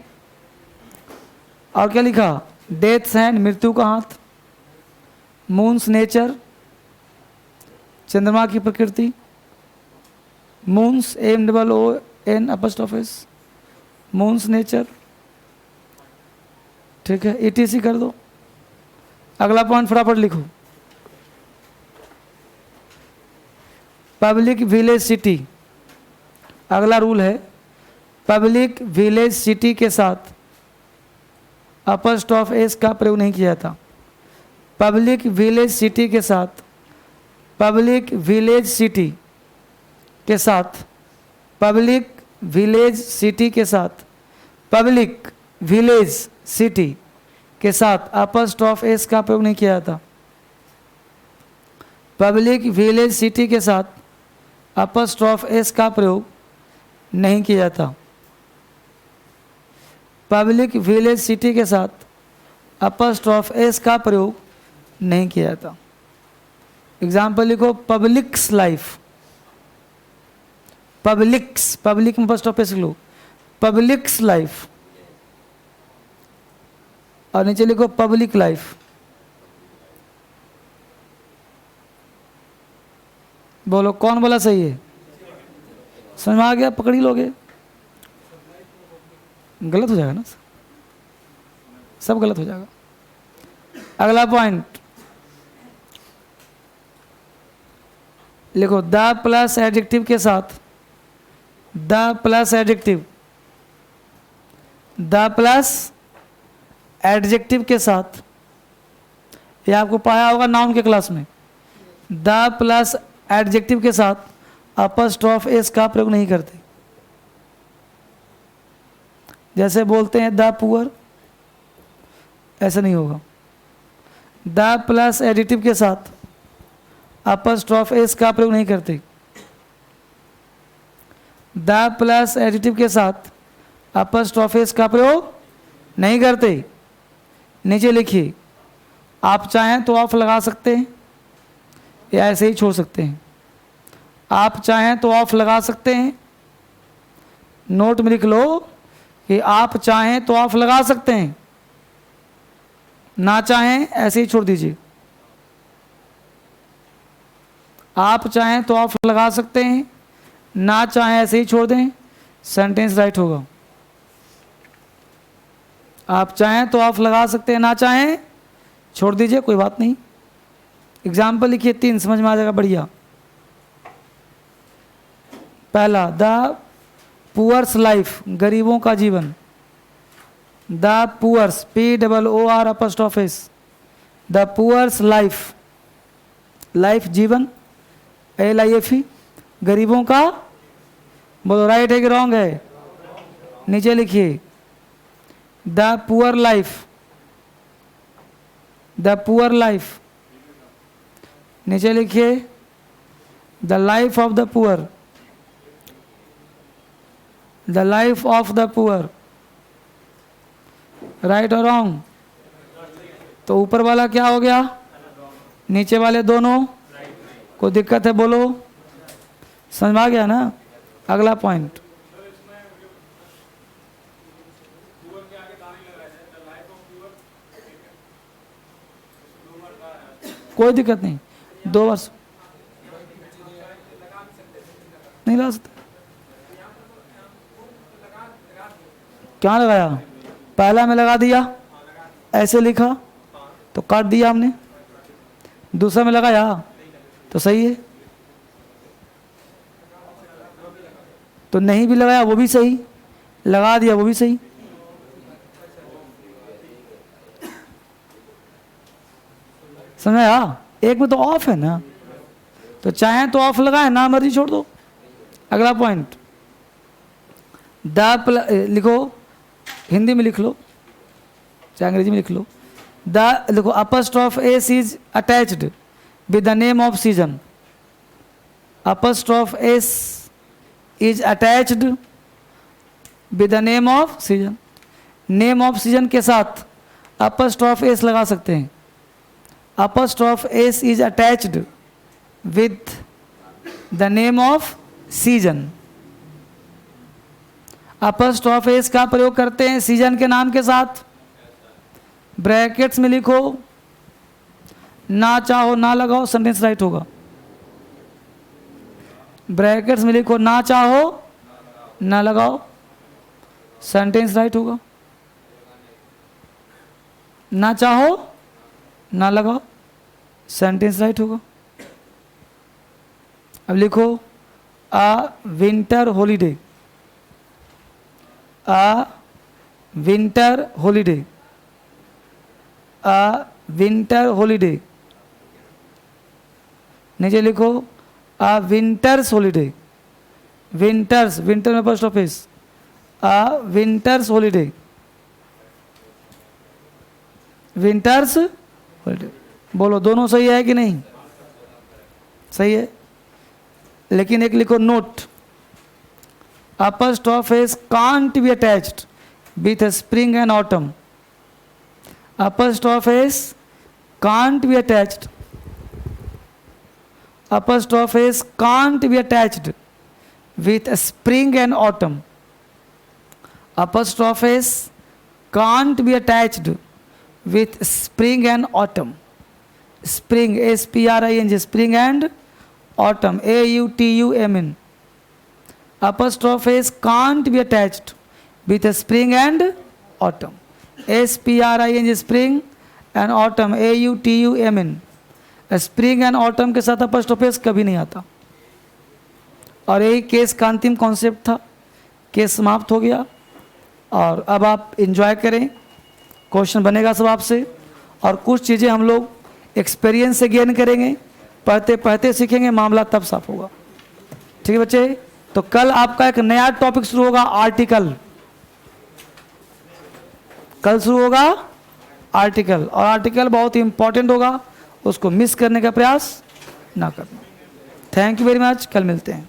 A: और क्या लिखा? डेथ्स हैंड मृत्यु का हाथ, मून्स नेचर चंद्रमा की प्रकृति, moon's MOON apostrophe S, moon's nature, ठीक है, ETC कर दो। अगला पॉइंट फटाफट लिखो, पब्लिक विलेज सिटी। अगला रूल है पब्लिक विलेज सिटी के साथ अपॉस्ट्रोफ एस का प्रयोग नहीं किया जाता। पब्लिक विलेज सिटी के साथ, पब्लिक विलेज सिटी के साथ, पब्लिक विलेज सिटी के साथ, पब्लिक विलेज सिटी के साथ अपॉस्ट्रोफ एस का प्रयोग नहीं किया जाता। पब्लिक विलेज सिटी के साथ अपॉस्ट्रोफ एस का प्रयोग नहीं किया जाता। पब्लिक विलेज सिटी के साथ अपॉस्ट्रोफ एस का प्रयोग नहीं किया जाता। एग्जाम्पल लिखो, पब्लिक्स लाइफ, पब्लिक्स, पब्लिक में अपॉस्ट्रोफ एस लो, पब्लिक्स लाइफ, और नीचे लिखो पब्लिक लाइफ। बोलो कौन बोला सही है? समझ में आ गया? पकड़ी लोगे? गलत हो जाएगा ना, सब गलत हो जाएगा। अगला पॉइंट, लिखो द प्लस एडजेक्टिव के साथ, the plus adjective, the plus adjective के साथ, ये आपको पढ़ाया होगा नाउन के क्लास में, द प्लस एडजेक्टिव के साथ अपस्ट्रॉफ एस का प्रयोग नहीं करते। जैसे बोलते हैं द पुअर, ऐसा नहीं होगा। द प्लस एडिटिव के साथ अपस्ट्रॉफ एस का प्रयोग नहीं करते। द प्लस एडिटिव के साथ अपस्ट्रॉफ एस का प्रयोग नहीं करते। नीचे लिखिए, आप चाहें तो ऑफ लगा सकते हैं या ऐसे ही छोड़ सकते हैं। आप चाहें तो ऑफ लगा सकते हैं, नोट में लिख लो कि आप चाहें तो ऑफ लगा सकते हैं, ना चाहें ऐसे ही छोड़ दीजिए। आप चाहें तो ऑफ लगा सकते हैं, ना चाहें ऐसे ही छोड़ दें, सेंटेंस राइट होगा। आप चाहें तो ऑफ लगा सकते हैं, ना चाहें छोड़ दीजिए, कोई बात नहीं। एग्जाम्पल लिखिए 3, समझ में आ जाएगा बढ़िया। पहला, द पुअर्स लाइफ, गरीबों का जीवन। The poor's, POOR apostrophe S, the poor's life, life जीवन, LIFE, गरीबों का, बोलो राइट है कि रॉन्ग है। नीचे लिखिए the poor life, the poor life. नीचे लिखिए the life of the poor, the life of the poor, right और रॉन्ग। तो ऊपर वाला क्या हो गया, नीचे वाले दोनों, कोई दिक्कत है बोलो, समझ में आ गया ना। अगला पॉइंट, कोई दिक्कत नहीं, 2 वर्ष नहीं लगा सकते। क्या लगाया, पहला में लगा दिया, ऐसे लिखा तो काट दिया हमने, दूसरा में लगाया तो सही है, तो नहीं भी लगाया वो भी सही, लगा दिया वो भी सही। समझा, एक में तो ऑफ है ना, तो चाहे तो ऑफ लगाए, ना मर्जी छोड़ दो। अगला पॉइंट, लिखो, हिंदी में लिख लो चाहे अंग्रेजी में लिख लो। द लिखो, apostrophe S is attached with the name of season. Apostrophe S is attached with the name of season. Name of season के साथ अपस्ट्रॉफ एस लगा सकते हैं। Apostrophe S is attached with the name of season. Apostrophe S का प्रयोग करते हैं season के नाम के साथ। ब्रैकेट्स में लिखो, ना चाहो ना लगाओ, सेंटेंस राइट होगा। ब्रैकेट्स में लिखो, ना चाहो ना लगाओ, सेंटेंस राइट होगा। ना चाहो ना लगाओ, सेंटेंस राइट होगा। अब लिखो, अ विंटर हॉलीडे, अ विंटर हॉलीडे, अ विंटर हॉलीडे। नीचे लिखो, अ विंटर्स हॉलीडे। विंटर्स, विंटर में फर्स्ट ऑफिस, अ विंटर्स हॉलीडे, विंटर्स हॉलीडे। बोलो दोनों सही है कि नहीं, सही है। लेकिन एक लिखो note, apostrophe S can't be attached with spring and autumn. Apostrophe S can't be attached, apostrophe s can't be attached with spring and autumn. Apostrophe s can't be attached with spring and autumn. Spring, SPRING, spring and autumn, AUTUMN. Apostrophe s can't be attached with spring and autumn. SPRING, spring and autumn, AUTUMN. Spring and autumn के साथ apostrophe S कभी नहीं आता। और यही case का अंतिम concept था। केस समाप्त हो गया और अब आप एंजॉय करें। क्वेश्चन बनेगा सब आपसे और कुछ चीज़ें हम लोग एक्सपीरियंस से गेन करेंगे, पढ़ते पढ़ते सीखेंगे, मामला तब साफ होगा। ठीक है बच्चे, तो कल आपका एक नया टॉपिक शुरू होगा, आर्टिकल। कल शुरू होगा आर्टिकल, और आर्टिकल बहुत ही इंपॉर्टेंट होगा, उसको मिस करने का प्रयास ना करना। थैंक यू वेरी मच, कल मिलते हैं।